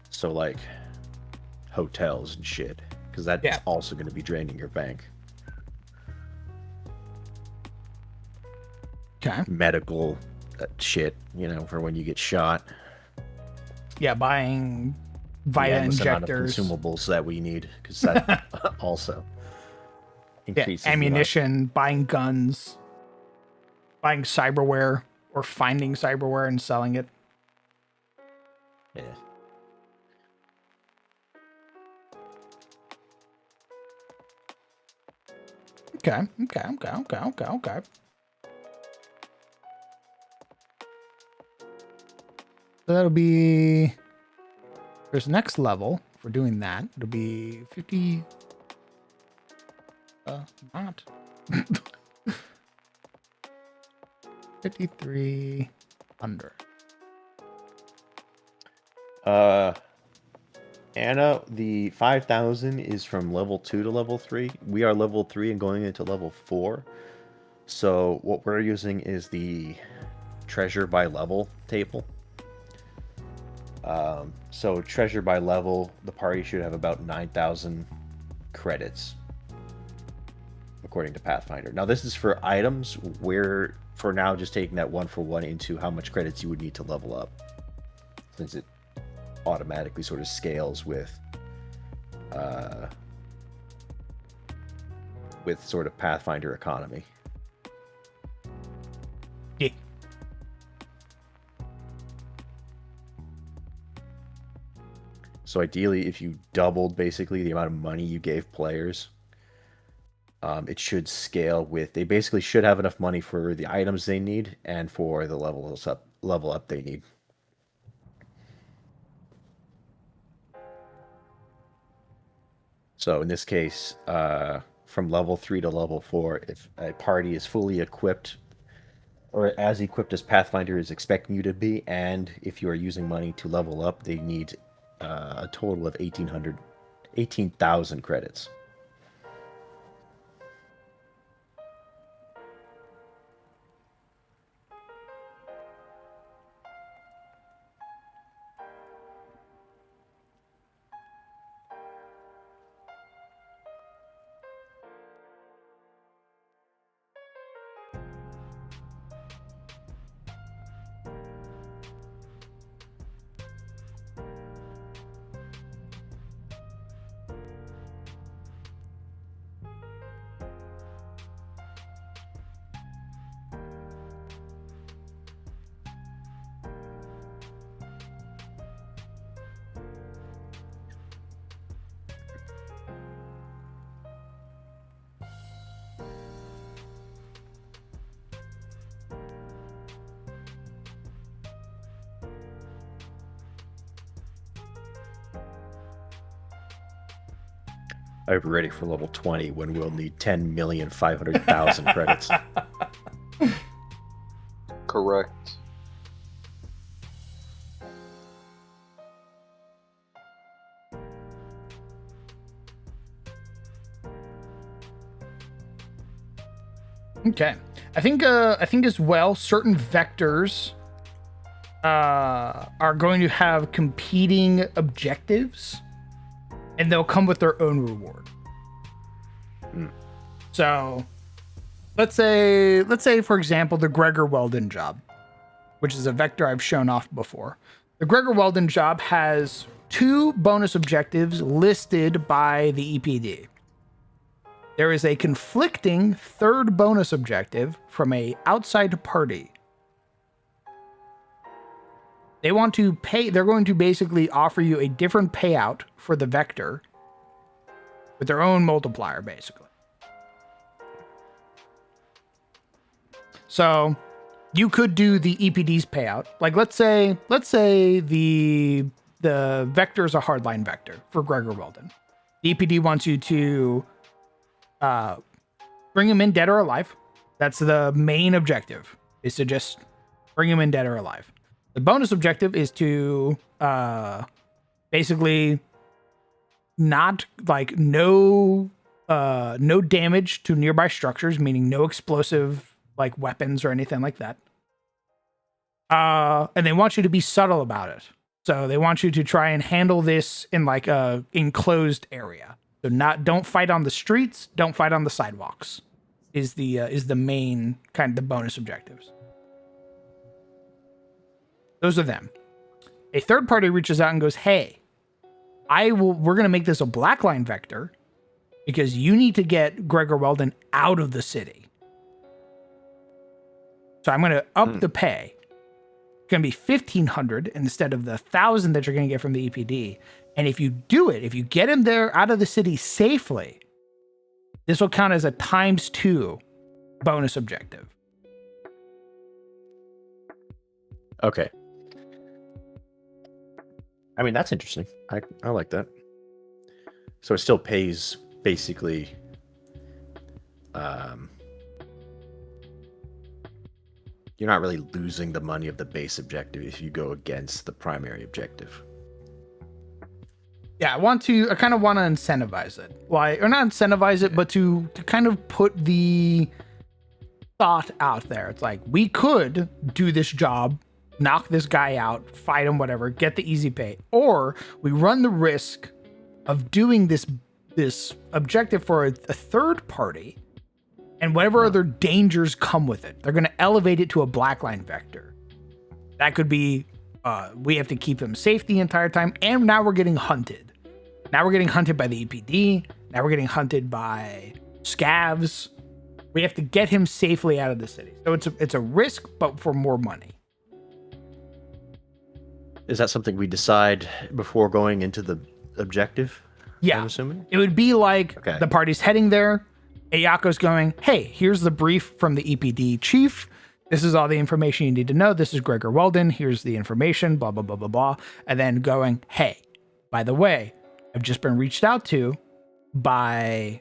Speaker 4: So like hotels and shit, because that's also going to be draining your bank.
Speaker 1: Okay.
Speaker 4: Medical shit, for when you get shot.
Speaker 1: Yeah, buying Via injectors,
Speaker 4: amount of consumables that we need, because that also increases
Speaker 1: ammunition, buying guns, buying cyberware, or finding cyberware and selling it.
Speaker 4: Yeah.
Speaker 1: Okay. So that'll be... There's next level for doing that. It'll be 50... not... 5,300.
Speaker 4: Anna, the 5,000 is from level 2 to level 3. We are level 3 and going into level 4. So what we're using is the treasure by level table. So treasure by level, the party should have about 9,000 credits, according to Pathfinder. Now this is for items. We're for now just taking that 1-for-1 into how much credits you would need to level up, since it automatically sort of scales with sort of Pathfinder economy.
Speaker 1: Yeah.
Speaker 4: So ideally, if you doubled basically the amount of money you gave players, it should scale with. They basically should have enough money for the items they need and for the level up they need. So in this case, from level 3 to level 4, if a party is fully equipped, or as equipped as Pathfinder is expecting you to be, and if you are using money to level up, they need a total of 18,000 credits. I'm ready for level 20 when we'll need 10,500,000 credits.
Speaker 5: Correct.
Speaker 1: Okay. I think as well, certain vectors are going to have competing objectives, and they'll come with their own reward. So let's say for example the Gregor Weldon job, which is a vector I've shown off before. The Gregor Weldon job has 2 bonus objectives listed by the EPD. There is a conflicting 3rd bonus objective from a outside party. They're going to basically offer you a different payout for the vector with their own multiplier, basically. So you could do the EPD's payout. Like let's say the vector is a hardline vector for Gregor Weldon. The EPD wants you to bring him in dead or alive. That's the main objective, is to just bring him in dead or alive. The bonus objective is to basically not like no damage to nearby structures, meaning no explosive like weapons or anything like that. And they want you to be subtle about it. So they want you to try and handle this in like a enclosed area. So don't fight on the streets, don't fight on the sidewalks. Is the main kind of the bonus objectives. Those are them. A third party reaches out and goes, "Hey, we're going to make this a blackline vector because you need to get Gregor Weldon out of the city. So I'm going to up the pay. It's going to be 1,500 instead of the 1,000 that you're going to get from the EPD. And if you do it, if you get him there out of the city safely, this will count as a ×2 bonus objective."
Speaker 4: Okay. I mean, that's interesting. I like that. So it still pays basically you're not really losing the money of the base objective if you go against the primary objective.
Speaker 1: Yeah, I kind of want to incentivize it. Why? Or not incentivize it, but to kind of put the thought out there. It's like, we could do this job, knock this guy out, fight him, whatever, get the easy pay. Or we run the risk of doing this objective for a third party, and whatever other dangers come with it. They're going to elevate it to a blackline vector. That could be, we have to keep him safe the entire time, and now we're getting hunted. Now we're getting hunted by the EPD. Now we're getting hunted by scavs. We have to get him safely out of the city. So it's a risk, but for more money.
Speaker 4: is that something we decide before going into the objective?
Speaker 1: Yeah.
Speaker 4: I'm assuming?
Speaker 1: It would be like
Speaker 4: Okay.
Speaker 1: the party's heading there. Ayako's going, hey, here's the brief from the EPD chief. This is all the information you need to know. This is Gregor Weldon. Here's the information, blah, blah, blah, blah, blah. And then going, hey, by the way, I've just been reached out to by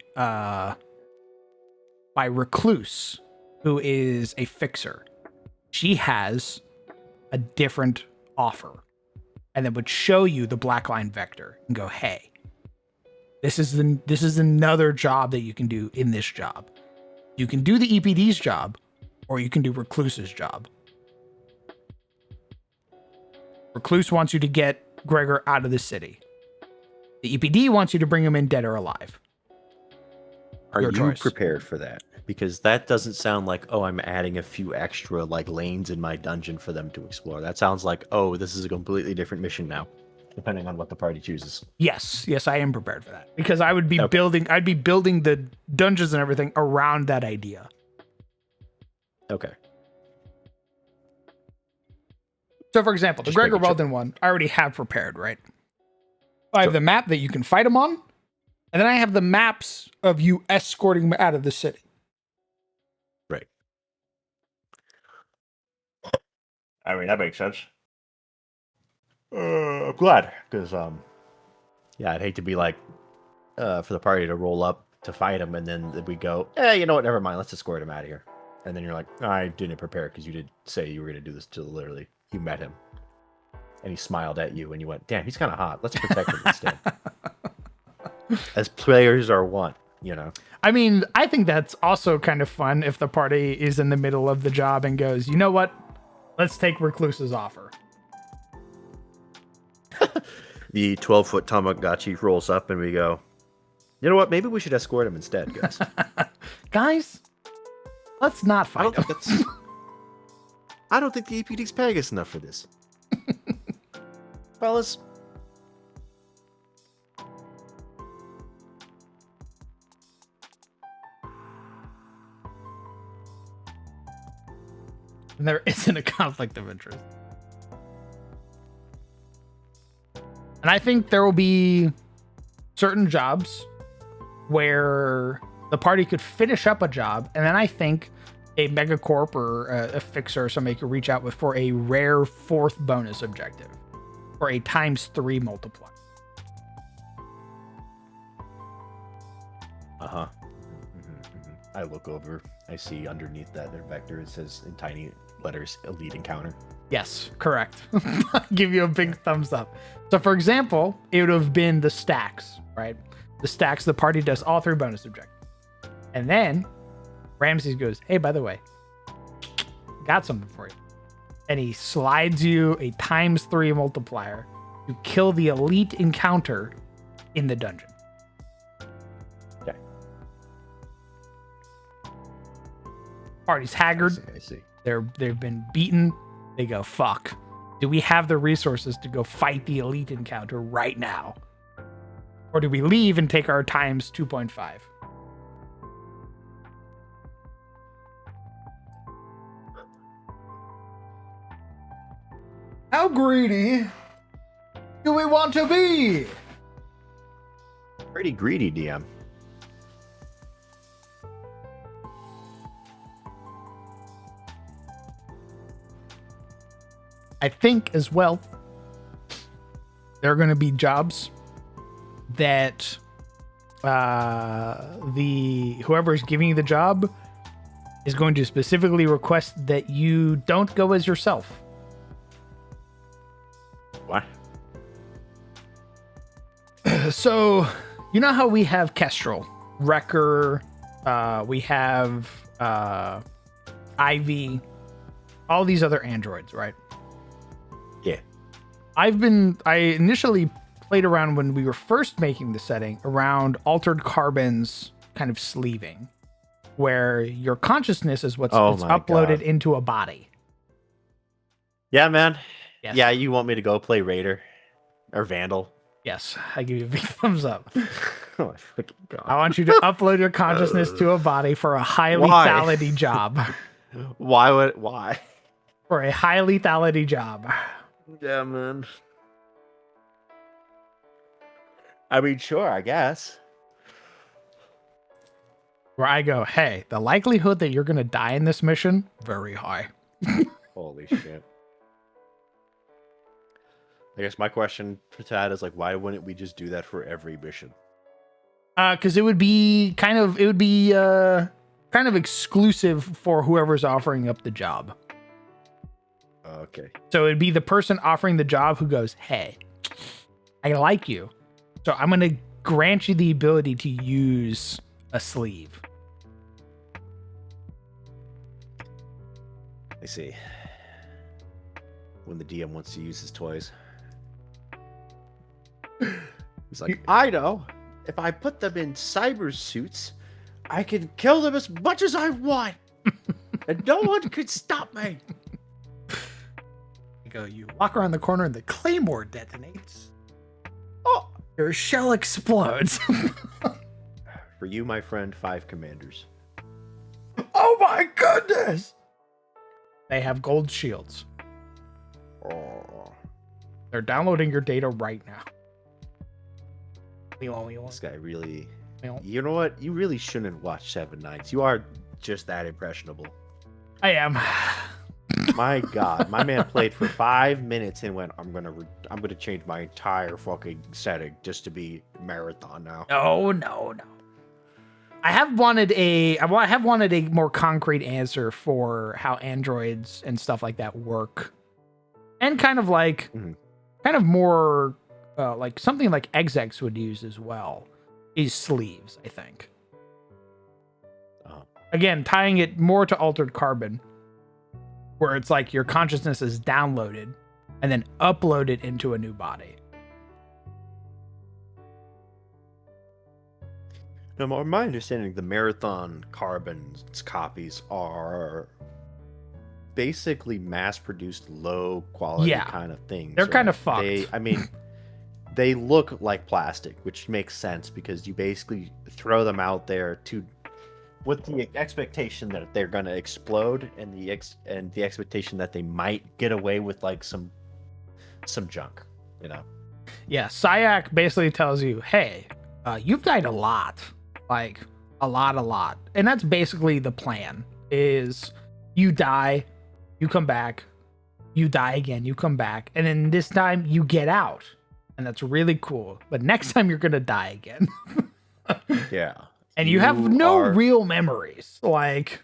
Speaker 1: Recluse, who is a fixer. She has a different offer. And then would show you the black line vector and go, hey, this is another job that you can do in this job. You can do the EPD's job, or you can do Recluse's job. Recluse wants you to get Gregor out of the city. The EPD wants you to bring him in dead or alive.
Speaker 4: Are
Speaker 1: Your
Speaker 4: you
Speaker 1: choice.
Speaker 4: prepared for that? Because that doesn't sound like, oh, I'm adding a few extra like lanes in my dungeon for them to explore. That sounds like, oh, this is a completely different mission now, depending on what the party chooses.
Speaker 1: Yes, I am prepared for that because I would be
Speaker 4: Okay.
Speaker 1: I'd be building the dungeons and everything around that idea.
Speaker 4: Okay.
Speaker 1: So, for example, the
Speaker 4: Just
Speaker 1: Gregor
Speaker 4: making sure.
Speaker 1: Weldon one, I already have prepared, right? I have the map that you can fight him on, and then I have the maps of you escorting him out of the city.
Speaker 4: Right. I mean, that makes sense. I'm glad, because, yeah, I'd hate to be like, for the party to roll up to fight him, and then we go, you know what, never mind, let's escort him out of here. And then you're like, I didn't prepare because you did say you were going to do this till literally you met him. And he smiled at you, and you went, damn, he's kind of hot. Let's protect him instead. As players are wont, you know.
Speaker 1: I mean, I think that's also kind of fun if the party is in the middle of the job and goes, you know what? Let's take Recluse's offer.
Speaker 4: The 12-foot Tamagotchi rolls up, and we go, you know what? Maybe we should escort him instead, guys.
Speaker 1: Guys, let's not
Speaker 4: I don't
Speaker 1: fight
Speaker 4: think
Speaker 1: him.
Speaker 4: that's. I don't think the EPD's paying us enough for this. Fellas.
Speaker 1: And there isn't a conflict of interest. And I think there will be certain jobs where the party could finish up a job, and then I think a megacorp or a fixer or somebody could reach out with for a rare 4th bonus objective or a ×3 multiplier.
Speaker 4: Uh-huh. I look over. I see underneath that their vector, it says in tiny letters, elite encounter.
Speaker 1: Yes, correct. Give you a big thumbs up. So, for example, it would have been the stacks, right? The stacks, the party does all 3 bonus objectives. And then Ramses goes, hey, by the way, got something for you. And he slides you a ×3 multiplier to kill the elite encounter in the dungeon.
Speaker 4: Okay.
Speaker 1: Party's haggard.
Speaker 4: I see.
Speaker 1: They've been beaten. They go, fuck. Do we have the resources to go fight the elite encounter right now? Or do we leave and take our ×2.5? How greedy do we want to be?
Speaker 4: Pretty greedy, DM.
Speaker 1: I think as well, there are going to be jobs that whoever is giving you the job is going to specifically request that you don't go as yourself.
Speaker 4: What?
Speaker 1: So, you know how we have Kestrel, Wrecker, we have Ivy, all these other androids, right?
Speaker 4: Yeah.
Speaker 1: I initially played around when we were first making the setting around Altered Carbon's kind of sleeving, where your consciousness is what's
Speaker 4: Oh
Speaker 1: it's
Speaker 4: my
Speaker 1: uploaded
Speaker 4: God.
Speaker 1: into a body.
Speaker 4: Yeah, man.
Speaker 1: Yes.
Speaker 4: Yeah, you want me to go play Raider or Vandal?
Speaker 1: Yes, I give you a big thumbs up.
Speaker 4: Oh my fucking
Speaker 1: I
Speaker 4: God.
Speaker 1: want you to upload your consciousness to a body for a high
Speaker 4: Why?
Speaker 1: lethality job.
Speaker 4: Why? Yeah, man. I mean, sure, I guess.
Speaker 1: Where I go, hey, the likelihood that you're gonna die in this mission, very high.
Speaker 4: Holy shit. I guess my question for Tad is like, why wouldn't we just do that for every mission?
Speaker 1: Because it would be kind of exclusive for whoever's offering up the job.
Speaker 4: Okay.
Speaker 1: So it'd be the person offering the job who goes, hey, I like you, so I'm gonna grant you the ability to use a sleeve.
Speaker 4: I see. When the DM wants to use his toys. He's like, I know. If I put them in cyber suits, I can kill them as much as I want. And no one could stop me.
Speaker 1: You go, you walk around the corner and the claymore detonates.
Speaker 4: Oh,
Speaker 1: Your shell explodes.
Speaker 4: for you, my friend, 5 commanders.
Speaker 1: Oh my goodness! They have gold shields.
Speaker 4: Oh,
Speaker 1: They're downloading your data right now.
Speaker 4: this guy really...
Speaker 1: Meow.
Speaker 4: You know what? You really shouldn't watch Seven Nights. You are just that impressionable.
Speaker 1: I am.
Speaker 4: My God, my man played for 5 minutes and went, I'm gonna change my entire fucking setting just to be marathon now.
Speaker 1: No. I have wanted a more concrete answer for how androids and stuff like that work, and kind of more like something like execs would use as well is sleeves. I think. Again, tying it more to Altered Carbon, where it's like your consciousness is downloaded and then uploaded into a new body.
Speaker 4: Now, my understanding, the Marathon Carbon's copies are basically mass-produced, low-quality kind of things.
Speaker 1: They're kind of fucked.
Speaker 4: They look like plastic, which makes sense because you basically throw them out there with the expectation that they're going to explode and the expectation that they might get away with like some junk, you know.
Speaker 1: Yeah, SIAC basically tells you, hey, you've died a lot. Like, a lot. And that's basically the plan, is you die, you come back, you die again, you come back, and then this time you get out. And that's really cool. But next time you're going to die again.
Speaker 4: Yeah.
Speaker 1: And you have no real memories. Like...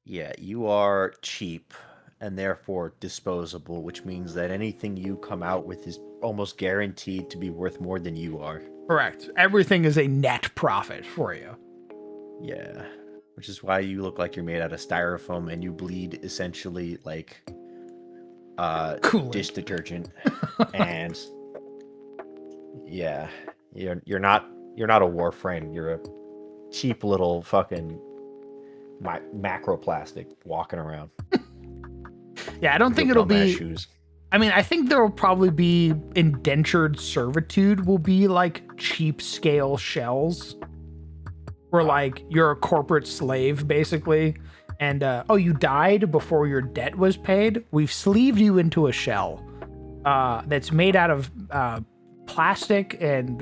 Speaker 4: Yeah, you are cheap and therefore disposable, which means that anything you come out with is almost guaranteed to be worth more than you are.
Speaker 1: Correct. Everything is a net profit for you.
Speaker 4: Yeah. Which is why you look like you're made out of styrofoam and you bleed essentially like dish detergent. And yeah, you're not a Warframe. You're a cheap little fucking macroplastic walking around.
Speaker 1: Yeah, I don't think it'll be...
Speaker 4: Shoes.
Speaker 1: I mean, I think there will probably be indentured servitude will be like cheap scale shells where like you're a corporate slave basically. And, you died before your debt was paid. We've sleeved you into a shell that's made out of plastic and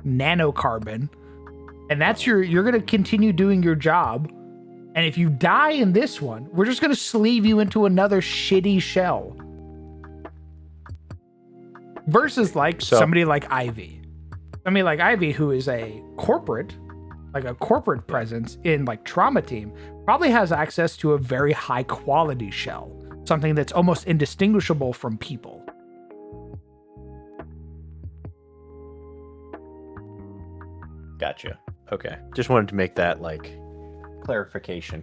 Speaker 1: nanocarbon. And that's you're going to continue doing your job. And if you die in this one, we're just going to sleeve you into another shitty shell. Versus like somebody like Ivy. Somebody like Ivy, who is a corporate presence in like Trauma Team, probably has access to a very high quality shell. Something that's almost indistinguishable from people.
Speaker 4: Gotcha. Okay. Just wanted to make that like clarification.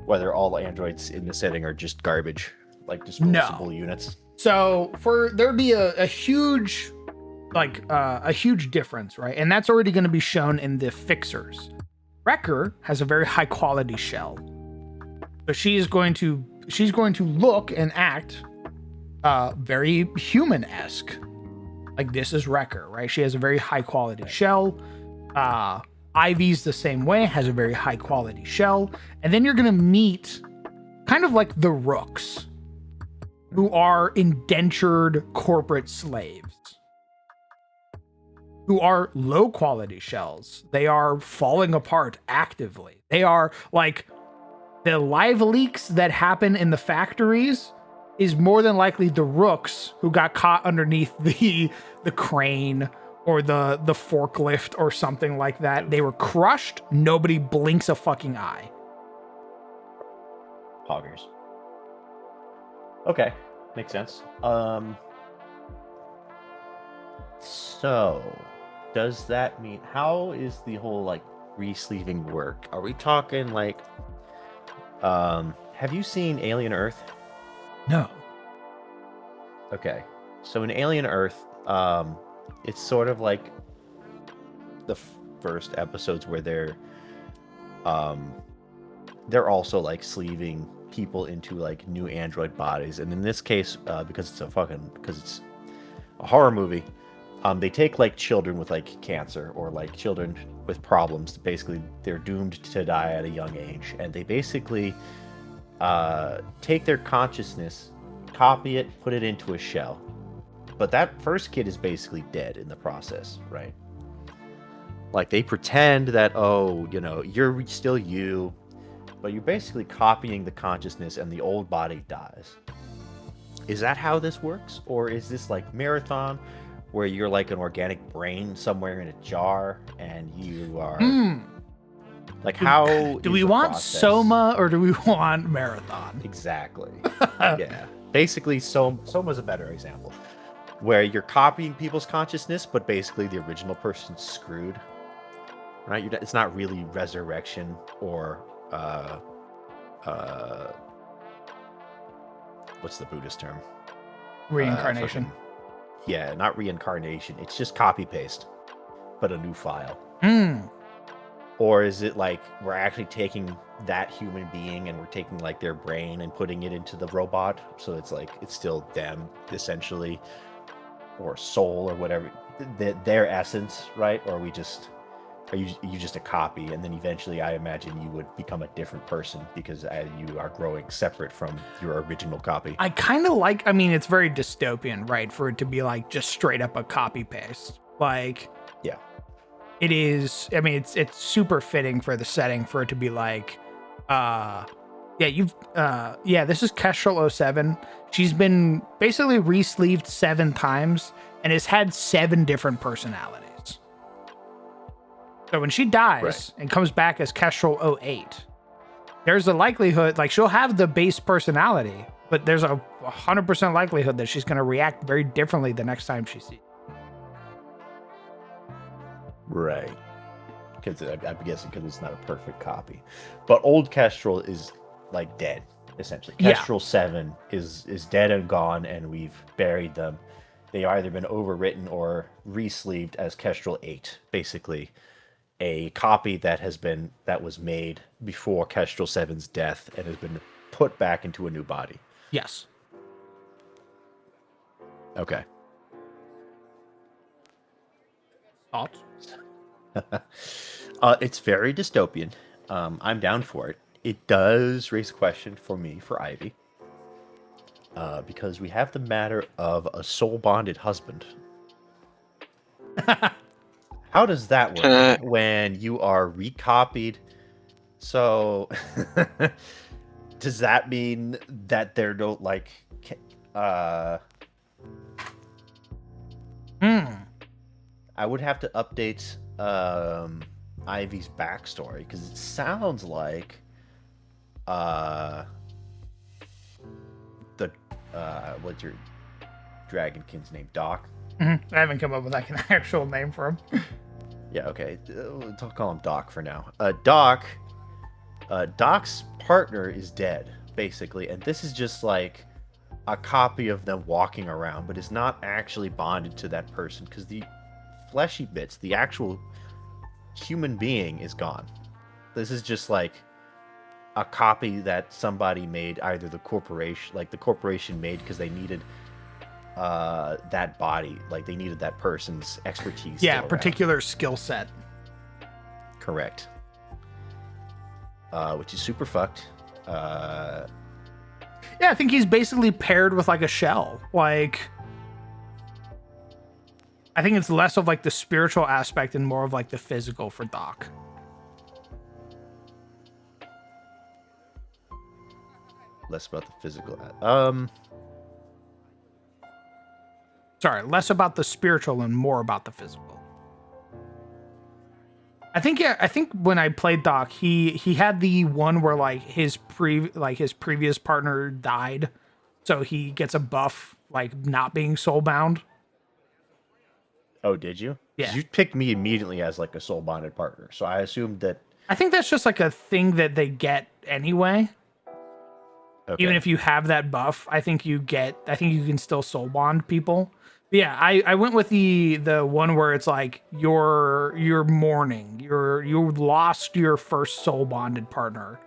Speaker 4: Whether all androids in the setting are just garbage, like disposable units.
Speaker 1: So there'd be a huge difference, right? And that's already going to be shown in the fixers. Wrecker has a very high quality shell. So she's going to look and act very human-esque. Like this is Wrecker, right? She has a very high quality shell. Ivy's the same way, has a very high quality shell. And then you're going to meet kind of like the Rooks, who are indentured corporate slaves, who are low quality shells. They are falling apart actively. They are like the live leaks that happen in the factories is more than likely the Rooks who got caught underneath the crane or the forklift or something like that. They were crushed. Nobody blinks a fucking eye.
Speaker 4: Poggers. Okay, makes sense. So does that mean, how is the whole like re-sleeving work? Are we talking like, have you seen Alien Earth?
Speaker 1: No.
Speaker 4: Okay, so in Alien Earth, it's sort of like the first episodes where they're also like sleeving people into like new android bodies, and in this case, because it's a horror movie, they take like children with like cancer or like children with problems. Basically, they're doomed to die at a young age, and they basically take their consciousness, copy it, put it into a shell. But that first kid is basically dead in the process, right? Like they pretend that, oh, you know, you're still you, but you're basically copying the consciousness and the old body dies. Is that how this works? Or is this like Marathon, where you're like an organic brain somewhere in a jar and you are... Like how
Speaker 1: do we want Soma or do we want Marathon?
Speaker 4: Exactly. Yeah. Basically, Soma's a better example, where you're copying people's consciousness, but basically the original person's screwed. Right? It's not really resurrection or what's the Buddhist term?
Speaker 1: Reincarnation.
Speaker 4: Yeah, not reincarnation. It's just copy paste, but a new file. Or is it like we're actually taking that human being and we're taking like their brain and putting it into the robot, so it's like it's still them essentially, or soul or whatever, their essence, right? Or are you just a copy, and then eventually I imagine you would become a different person because you are growing separate from your original copy.
Speaker 1: I kind of like, I mean, it's very dystopian, right? For it to be like just straight up a copy paste. Like,
Speaker 4: yeah.
Speaker 1: It is, I mean, it's super fitting for the setting for it to be like, this is Kestrel 07. She's been basically re-sleeved 7 times and has had 7 different personalities. So when she dies and comes back as Kestrel 08, there's a likelihood, like she'll have the base personality, but there's a 100% likelihood that she's going to react very differently the next time she sees.
Speaker 4: Right. Because I'm guessing because it's not a perfect copy. But old Kestrel is like dead, essentially. Kestrel 7 is dead and gone, and we've buried them. They've either been overwritten or re-sleeved as Kestrel 8, basically a copy that was made before Kestrel 7's death and has been put back into a new body.
Speaker 1: Yes.
Speaker 4: Okay.
Speaker 1: Thoughts?
Speaker 4: It's very dystopian. I'm down for it. It does raise a question for me, for Ivy, because we have the matter of a soul-bonded husband. How does that work when you are recopied? So, does that mean that there don't like... I would have to update Ivy's backstory, because it sounds like what's your dragonkin's name? Doc?
Speaker 1: Mm-hmm. I haven't come up with like an actual name for him.
Speaker 4: Yeah, okay. I'll call him Doc for now. Doc's partner is dead, basically, and this is just like a copy of them walking around, but is not actually bonded to that person, because the fleshy bits, the actual human being, is gone. This is just like a copy that somebody made, either the corporation made because they needed that body, like they needed that person's expertise.
Speaker 1: Yeah, particular skill set.
Speaker 4: Correct. Which is super fucked.
Speaker 1: Yeah, I think he's basically paired with like a shell. Like, I think it's less of like the spiritual aspect and more of like the physical for Doc.
Speaker 4: Less about the physical.
Speaker 1: Sorry, less about the spiritual and more about the physical. I think when I played Doc, he had the one where like his previous partner died, so he gets a buff like not being soulbound.
Speaker 4: Oh, did you? 'Cause
Speaker 1: Yeah.
Speaker 4: you picked me immediately as like a soul bonded partner, so I assumed that.
Speaker 1: I think that's just like a thing that they get anyway.
Speaker 4: Okay.
Speaker 1: Even if you have that buff, I think you can still soul bond people. But yeah, I went with the one where it's like you're mourning, you lost your first soul bonded partner,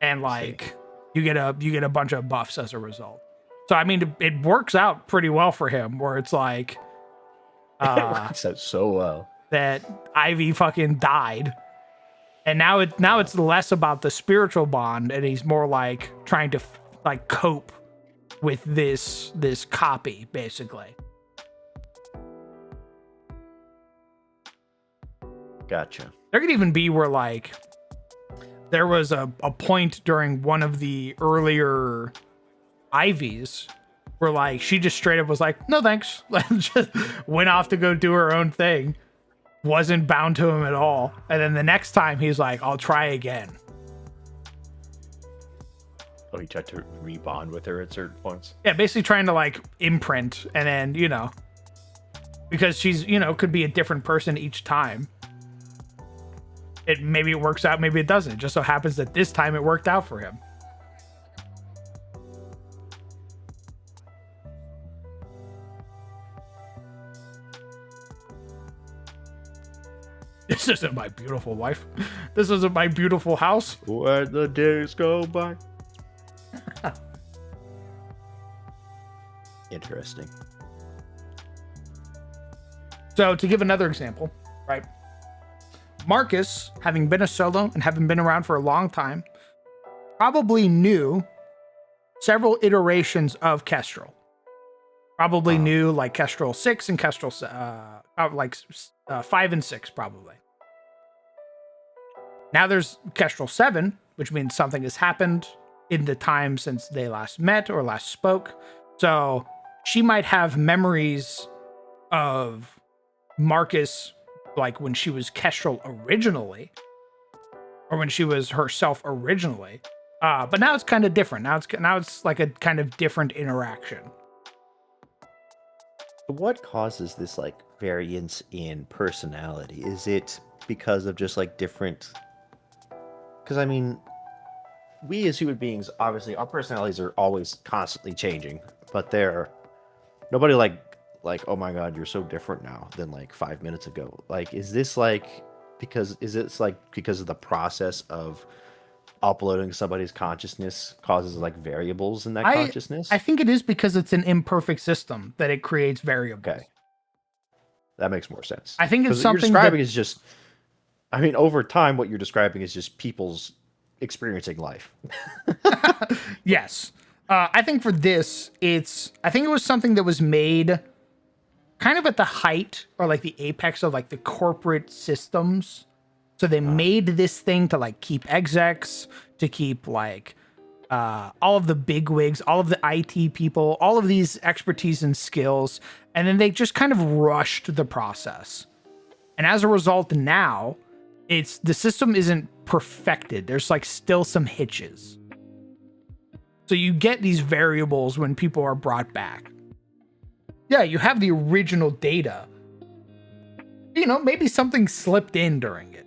Speaker 1: and like you get a bunch of buffs as a result. So I mean, it works out pretty well for him, where it's like
Speaker 4: It works out so well.
Speaker 1: that Ivy fucking died. And now it's less about the spiritual bond, and he's more like trying to like cope with this copy, basically.
Speaker 4: Gotcha.
Speaker 1: There could even be where like there was a point during one of the earlier Ivies where like she just straight up was like, no thanks. Just went off to go do her own thing. Wasn't bound to him at all. And then the next time he's like, I'll try again.
Speaker 4: Oh, he tried to rebond with her at certain points.
Speaker 1: Yeah, basically trying to like imprint, and then, because she's, could be a different person each time. Maybe it works out, maybe it doesn't. It just so happens that this time it worked out for him. This isn't my beautiful wife. This isn't my beautiful house.
Speaker 4: Where the days go by. Interesting.
Speaker 1: So to give another example, right? Marcus, having been a solo and having been around for a long time, probably knew several iterations of Kestrel. Probably knew like Kestrel 6 and Kestrel 5 and 6 probably. Now there's Kestrel 7, which means something has happened in the time since they last met or last spoke. So she might have memories of Marcus like when she was Kestrel originally, or when she was herself originally. But now it's kind of different. Now it's like a kind of different interaction.
Speaker 4: What causes this like variance in personality? Is it because of just like different? Because I mean, we as human beings, obviously, our personalities are always constantly changing, but nobody like, oh my god, you're so different now than like 5 minutes ago. Like, is this like because of the process of uploading somebody's consciousness causes like variables in that consciousness?
Speaker 1: I think it is because it's an imperfect system that it creates variables.
Speaker 4: Okay, that makes more sense.
Speaker 1: I think it's
Speaker 4: something
Speaker 1: something
Speaker 4: you're describing is just. I mean, over time, what you're describing is just people's experiencing life.
Speaker 1: Yes. I think for this, I think it was something that was made kind of at the height or like the apex of like the corporate systems. So they made this thing to like keep execs, to keep like all of the bigwigs, all of the IT people, all of these expertise and skills. And then they just kind of rushed the process. And as a result, now the system isn't perfected. There's like still some hitches. So you get these variables when people are brought back. Yeah, you have the original data. Maybe something slipped in during it.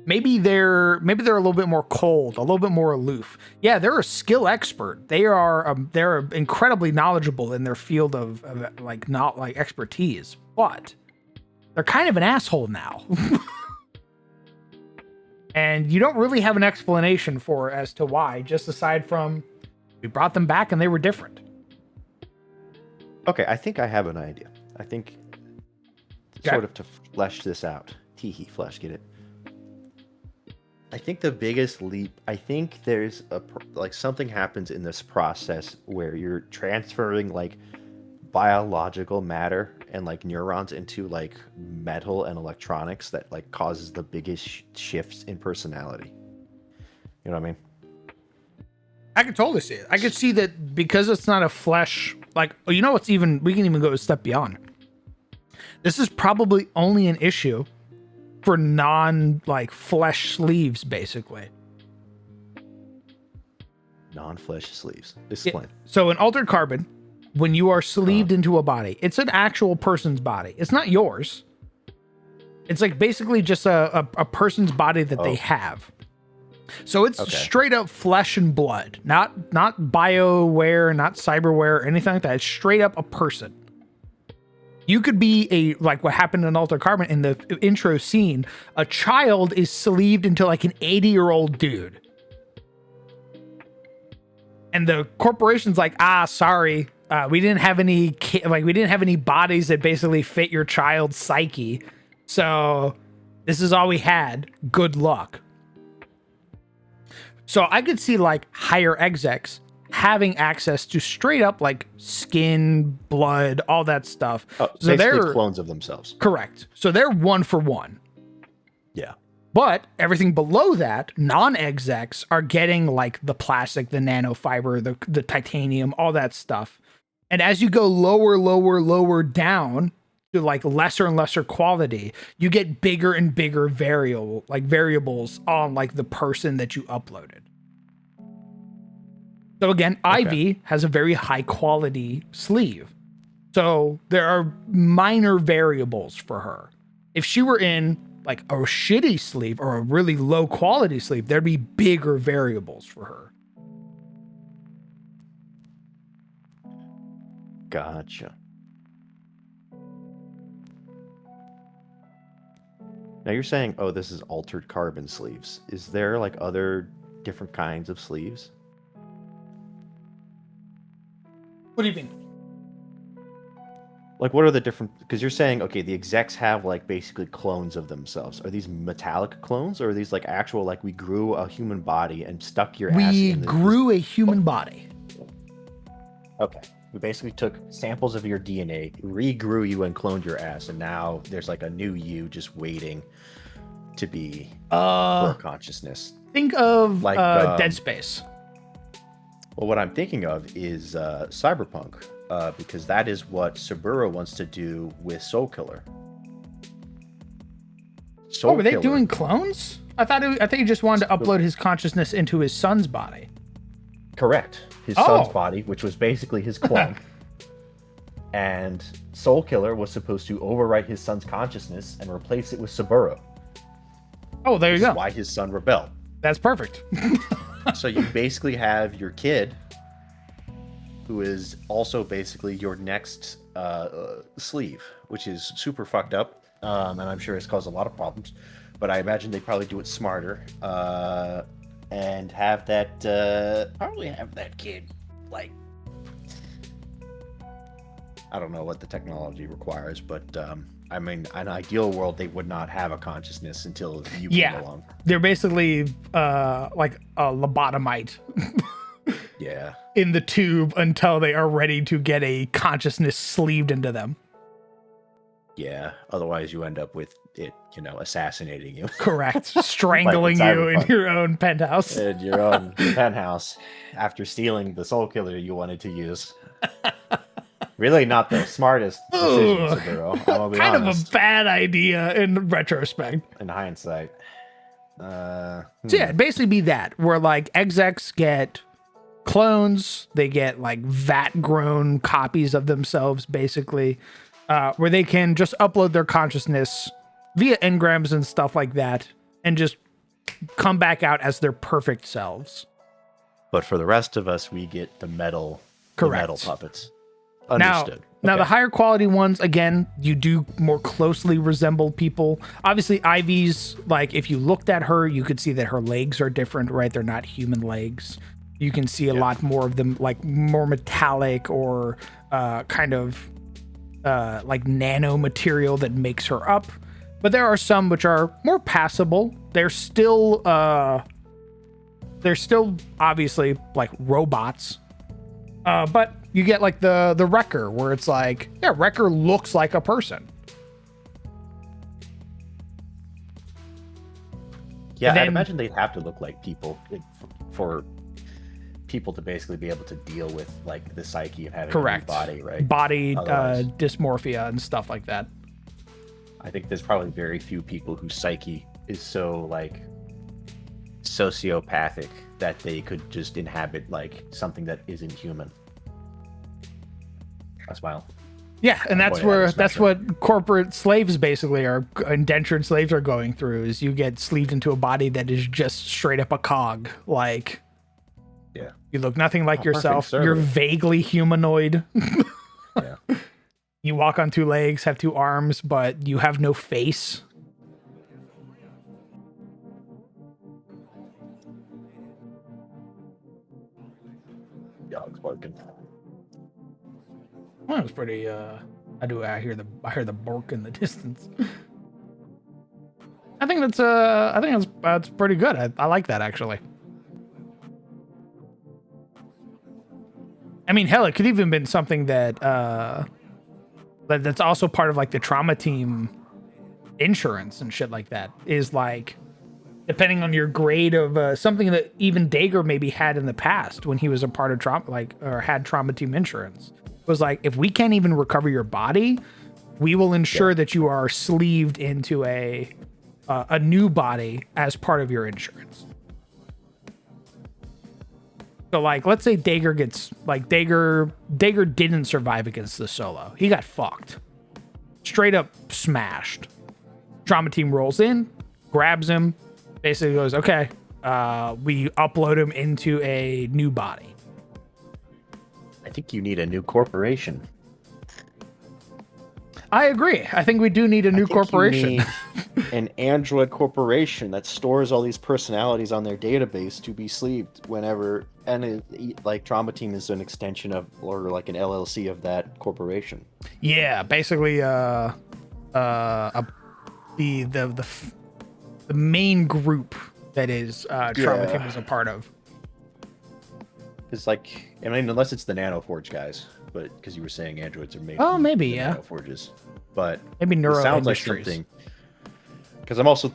Speaker 1: Maybe they're a little bit more cold, a little bit more aloof. Yeah, they're a skill expert. They're incredibly knowledgeable in their field of like not like expertise, but they're kind of an asshole now. And you don't really have an explanation for as to why, just aside from we brought them back and they were different.
Speaker 4: Okay, I think I have an idea. I think sort of to flesh this out. Teehee flesh, get it? I think the biggest leap, I think there's like something happens in this process where you're transferring like biological matter and like neurons into like metal and electronics that like causes the biggest shifts in personality. You know what I mean?
Speaker 1: I could totally see it. I could see that because it's not a flesh, like, you know what's even, we can even go a step beyond. This is probably only an issue for like flesh sleeves, basically.
Speaker 4: Non-flesh sleeves. Explain.
Speaker 1: So in Altered Carbon, when you are sleeved into a body, it's an actual person's body. It's not yours. It's like basically just a person's body that they have. So it's straight up flesh and blood, not BioWare, not cyberware, or anything like that. It's straight up a person. You could be like what happened in Altered Carbon in the intro scene. A child is sleeved into like an 80-year-old dude. And the corporation's like, sorry, we didn't have any we didn't have any bodies that basically fit your child's psyche. So this is all we had. Good luck. So I could see like higher execs having access to straight up like skin, blood, all that stuff.
Speaker 4: So they're clones of themselves.
Speaker 1: Correct. So they're 1 for 1.
Speaker 4: Yeah.
Speaker 1: But everything below that, non-execs are getting like the plastic, the nanofiber, the titanium, all that stuff. And as you go lower down to like lesser and lesser quality, you get bigger and bigger variables on like the person that you uploaded. So again, Ivy has a very high quality sleeve. So there are minor variables for her. If she were in like a shitty sleeve or a really low quality sleeve, there'd be bigger variables for her.
Speaker 4: Gotcha. Now you're saying, this is Altered Carbon sleeves. Is there like other different kinds of sleeves?
Speaker 1: What do you mean?
Speaker 4: Like, what are the different... Because you're saying, the execs have, like, basically clones of themselves. Are these metallic clones, or are these, like, actual, like, we grew a human body and stuck your ass in
Speaker 1: We grew a human body.
Speaker 4: Okay. We basically took samples of your DNA, regrew you, and cloned your ass, and now there's, like, a new you just waiting to be for consciousness.
Speaker 1: Think of like Dead Space.
Speaker 4: Well, what I'm thinking of is Cyberpunk. Because that is what Saburo wants to do with Soul Killer.
Speaker 1: Were they doing clones? I thought he just wanted to upload his consciousness into his son's body.
Speaker 4: Correct. His son's body, which was basically his clone. And Soul Killer was supposed to overwrite his son's consciousness and replace it with Saburo.
Speaker 1: Oh, there you go.
Speaker 4: That's why his son rebelled.
Speaker 1: That's perfect.
Speaker 4: So you basically have your kid, who is also basically your next sleeve, which is super fucked up, and I'm sure it's caused a lot of problems. But I imagine they probably do it smarter, and have that probably have that kid like, I don't know what the technology requires, but I mean, in an ideal world, they would not have a consciousness until you came along. They're
Speaker 1: basically like a lobotomite.
Speaker 4: Yeah.
Speaker 1: In the tube until they are ready to get a consciousness sleeved into them.
Speaker 4: Yeah. Otherwise, you end up with it, assassinating you.
Speaker 1: Correct. Strangling you in your own penthouse.
Speaker 4: In your own penthouse after stealing the Soul Killer you wanted to use. Really not the smartest decision, Saburo.
Speaker 1: Kind of a bad idea in retrospect.
Speaker 4: In hindsight.
Speaker 1: So yeah, it'd basically be that, where like execs get clones, they get like vat grown copies of themselves, basically, where they can just upload their consciousness via engrams and stuff like that and just come back out as their perfect selves.
Speaker 4: But for the rest of us, we get the metal puppets.
Speaker 1: Understood. Now the higher quality ones, again, you do more closely resemble people. Obviously, Ivy's, like, if you looked at her, you could see that her legs are different, right? They're not human legs. You can see a lot more of them, like more metallic or kind of like nano material that makes her up. But there are some which are more passable. They're still obviously like robots. But you get like the Wrecker, where it's like, yeah, Wrecker looks like a person.
Speaker 4: Yeah,
Speaker 1: then,
Speaker 4: I'd imagine they'd have to look like people for people to basically be able to deal with like the psyche of having a new body, right?
Speaker 1: Body dysmorphia and stuff like that.
Speaker 4: I think there's probably very few people whose psyche is so like sociopathic that they could just inhabit like something that isn't human. I smile.
Speaker 1: Yeah, and that's what corporate slaves basically are, indentured slaves are going through, is you get sleeved into a body that is just straight up a cog. Like,
Speaker 4: yeah,
Speaker 1: you look nothing like yourself. You're vaguely humanoid.
Speaker 4: Yeah.
Speaker 1: You walk on two legs, have two arms, but you have no face.
Speaker 4: Dog's barking.
Speaker 1: Well, that was pretty. I hear the bark in the distance. I think that's pretty good. I like that, actually. I mean, hell, it could even been something that that's also part of like the trauma team insurance and shit like that. Is like, depending on your grade of something that even Dager maybe had in the past when he was a part of trauma, like, or had trauma team insurance. Was like, if we can't even recover your body, we will ensure that you are sleeved into a new body as part of your insurance. So like, let's say Dager gets like Dager didn't survive against the solo. He got fucked, straight up smashed. Trauma team rolls in, grabs him, basically goes, okay, we upload him into a new body.
Speaker 4: I think you need a new corporation.
Speaker 1: I agree. I think we do need a new corporation.
Speaker 4: You need an android corporation that stores all these personalities on their database to be sleeved whenever, and like Trauma Team is an extension of, or like an LLC of that corporation.
Speaker 1: Yeah, basically, the main group that is Trauma Team is a part of.
Speaker 4: It's like, I mean, unless it's the Nanoforge guys, but because you were saying androids are made.
Speaker 1: Oh, maybe, yeah.
Speaker 4: Nanoforges, but
Speaker 1: maybe Neuro
Speaker 4: sounds
Speaker 1: Industries.
Speaker 4: like something. Because I'm also,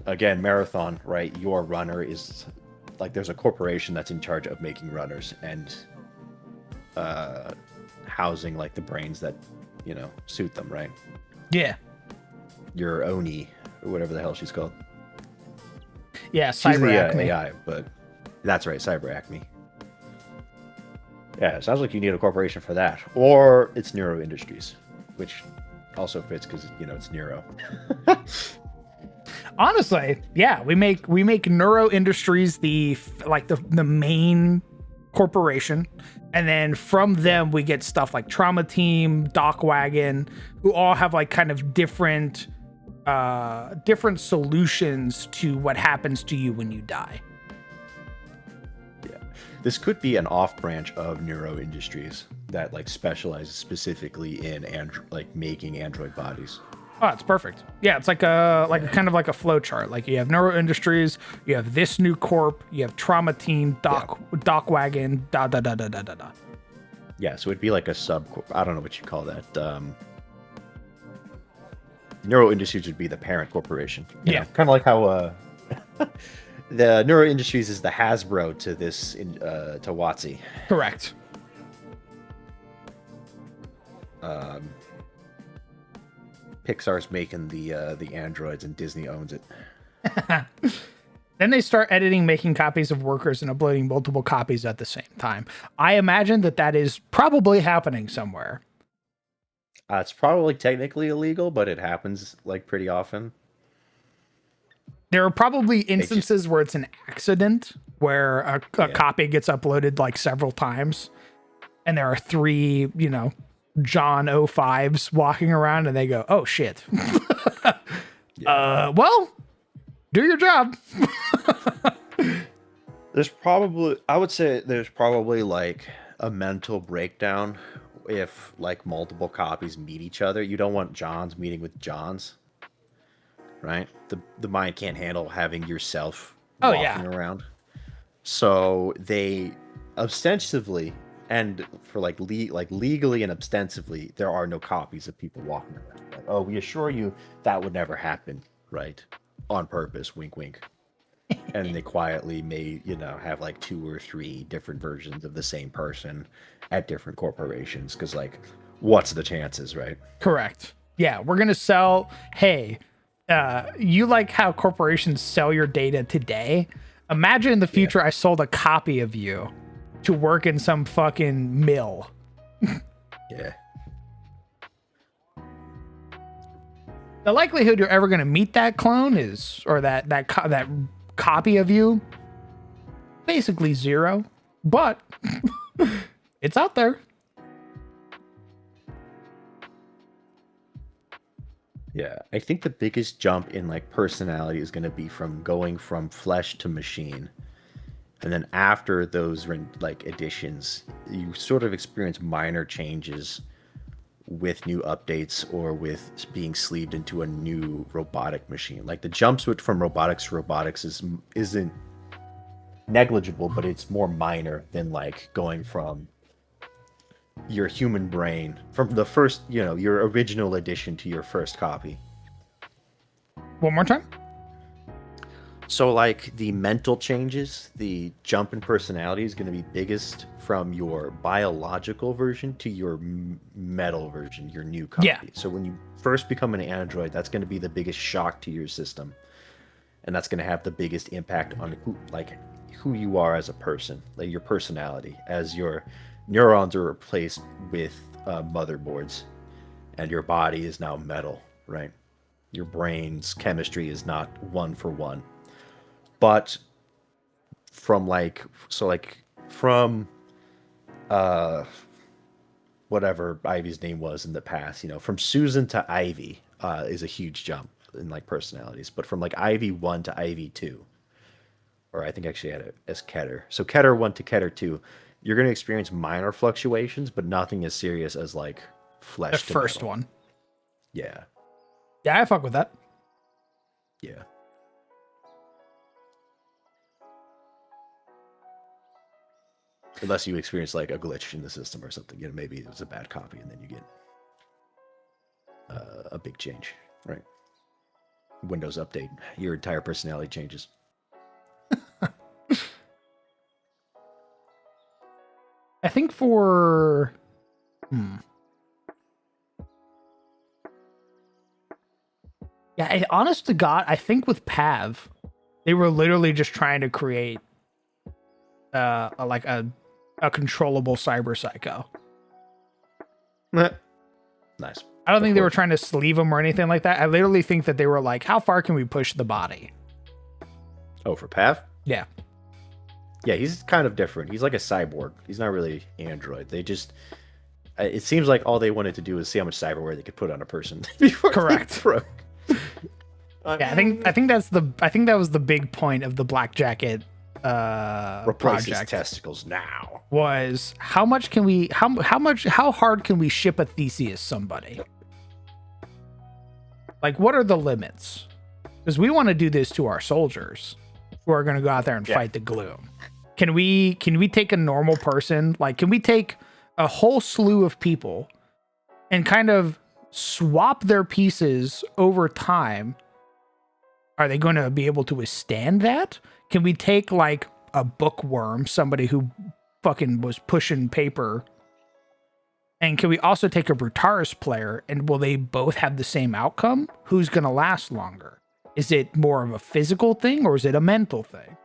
Speaker 4: again, Marathon, right? Your runner is like, there's a corporation that's in charge of making runners and housing like the brains that, you know, suit them, right?
Speaker 1: Yeah.
Speaker 4: Your Oni, or whatever the hell she's called.
Speaker 1: Yeah,
Speaker 4: she's the
Speaker 1: Cyberpunk.
Speaker 4: AI, but that's right, Cyber Acme. Yeah, it sounds like you need a corporation for that. Or it's Neuro Industries, which also fits because, you know, it's Neuro.
Speaker 1: Honestly, yeah, we make Neuro Industries the main corporation, and then from them we get stuff like Trauma Team, Dock Wagon, who all have like kind of different solutions to what happens to you when you die.
Speaker 4: This could be an off branch of Neuro Industries that like specializes specifically in making android bodies.
Speaker 1: Oh, it's perfect. Yeah, it's like a kind of like a flow chart. Like you have Neuro Industries, you have this new corp, you have Trauma Team, Dock Wagon, da da da da da da da.
Speaker 4: Yeah, so it'd be like a sub. I don't know what you call that. Neuro Industries would be the parent corporation. You know? Kind of like how the Neuro Industries is the Hasbro to this to WotC.
Speaker 1: Correct.
Speaker 4: Pixar's making the androids and Disney owns it.
Speaker 1: Then they start editing, making copies of workers and uploading multiple copies at the same time. I imagine that is probably happening somewhere.
Speaker 4: It's probably technically illegal, but it happens like pretty often.
Speaker 1: There are probably instances where it's an accident, where a copy gets uploaded like several times, and there are 3, you know, John 05s walking around, and they go, "Oh shit." Well, do your job.
Speaker 4: I would say there's probably like a mental breakdown if like multiple copies meet each other. You don't want Johns meeting with Johns. right? The mind can't handle having yourself
Speaker 1: Oh,
Speaker 4: walking
Speaker 1: yeah.
Speaker 4: around. So they ostensibly and for like legally and ostensibly, there are no copies of people walking around. Like, oh, we assure you that would never happen, right? On purpose, wink, wink. And they quietly may, have like 2 or 3 different versions of the same person at different corporations. Because, like, what's the chances, right?
Speaker 1: Correct. Yeah, we're gonna sell. Hey, you like how corporations sell your data today? Imagine in the future I sold a copy of you to work in some fucking mill.
Speaker 4: Yeah.
Speaker 1: The likelihood you're ever gonna meet that clone or that copy of you, basically 0. But it's out there.
Speaker 4: Yeah, I think the biggest jump in like personality is going to be from going from flesh to machine. And then after those like additions, you sort of experience minor changes with new updates or with being sleeved into a new robotic machine. Like the jump switch from robotics to robotics isn't negligible, but it's more minor than like going from your human brain from the first, your original addition to your first copy.
Speaker 1: One more time.
Speaker 4: So like the mental changes, the jump in personality is going to be biggest from your biological version to your metal version, your new copy.
Speaker 1: Yeah.
Speaker 4: So when you first become an android, that's going to be the biggest shock to your system. And that's going to have the biggest impact on who you are as a person, like your personality, as your neurons are replaced with motherboards, and your body is now metal, right? Your brain's chemistry is not 1 for 1. But from whatever Ivy's name was in the past, from Susan to Ivy is a huge jump in like personalities. But from like Ivy 1 to Ivy 2, or I think actually had it as Keter. So Keter 1 to Keter 2, you're going to experience minor fluctuations, but nothing as serious as like flesh.
Speaker 1: The first
Speaker 4: metal.
Speaker 1: one.
Speaker 4: Yeah.
Speaker 1: Yeah, I fuck with that.
Speaker 4: Yeah. Unless you experience like a glitch in the system or something, maybe it was a bad copy, and then you get a big change, right? Windows update, your entire personality changes.
Speaker 1: I think for yeah, honest to God, I think with Pav, they were literally just trying to create a controllable cyber psycho.
Speaker 4: Nice.
Speaker 1: I don't think they were trying to sleeve him or anything like that. I literally think that they were like, how far can we push the body?
Speaker 4: Oh, for Pav?
Speaker 1: Yeah.
Speaker 4: Yeah, he's kind of different. He's like a cyborg. He's not really android. They just... It seems like all they wanted to do is see how much cyberware they could put on a person before
Speaker 1: Correct.
Speaker 4: they broke.
Speaker 1: Yeah, I think that was the big point of the Black Jacket
Speaker 4: Replace his
Speaker 1: project.
Speaker 4: testicles now.
Speaker 1: Was how hard can we ship a Theseus somebody? Like, what are the limits? Because we want to do this to our soldiers who are going to go out there and fight the gloom. Can we take a normal person? Like, can we take a whole slew of people and kind of swap their pieces over time? Are they going to be able to withstand that? Can we take like a bookworm, somebody who fucking was pushing paper, and can we also take a Brutaris player, and will they both have the same outcome? Who's going to last longer? Is it more of a physical thing or is it a mental thing?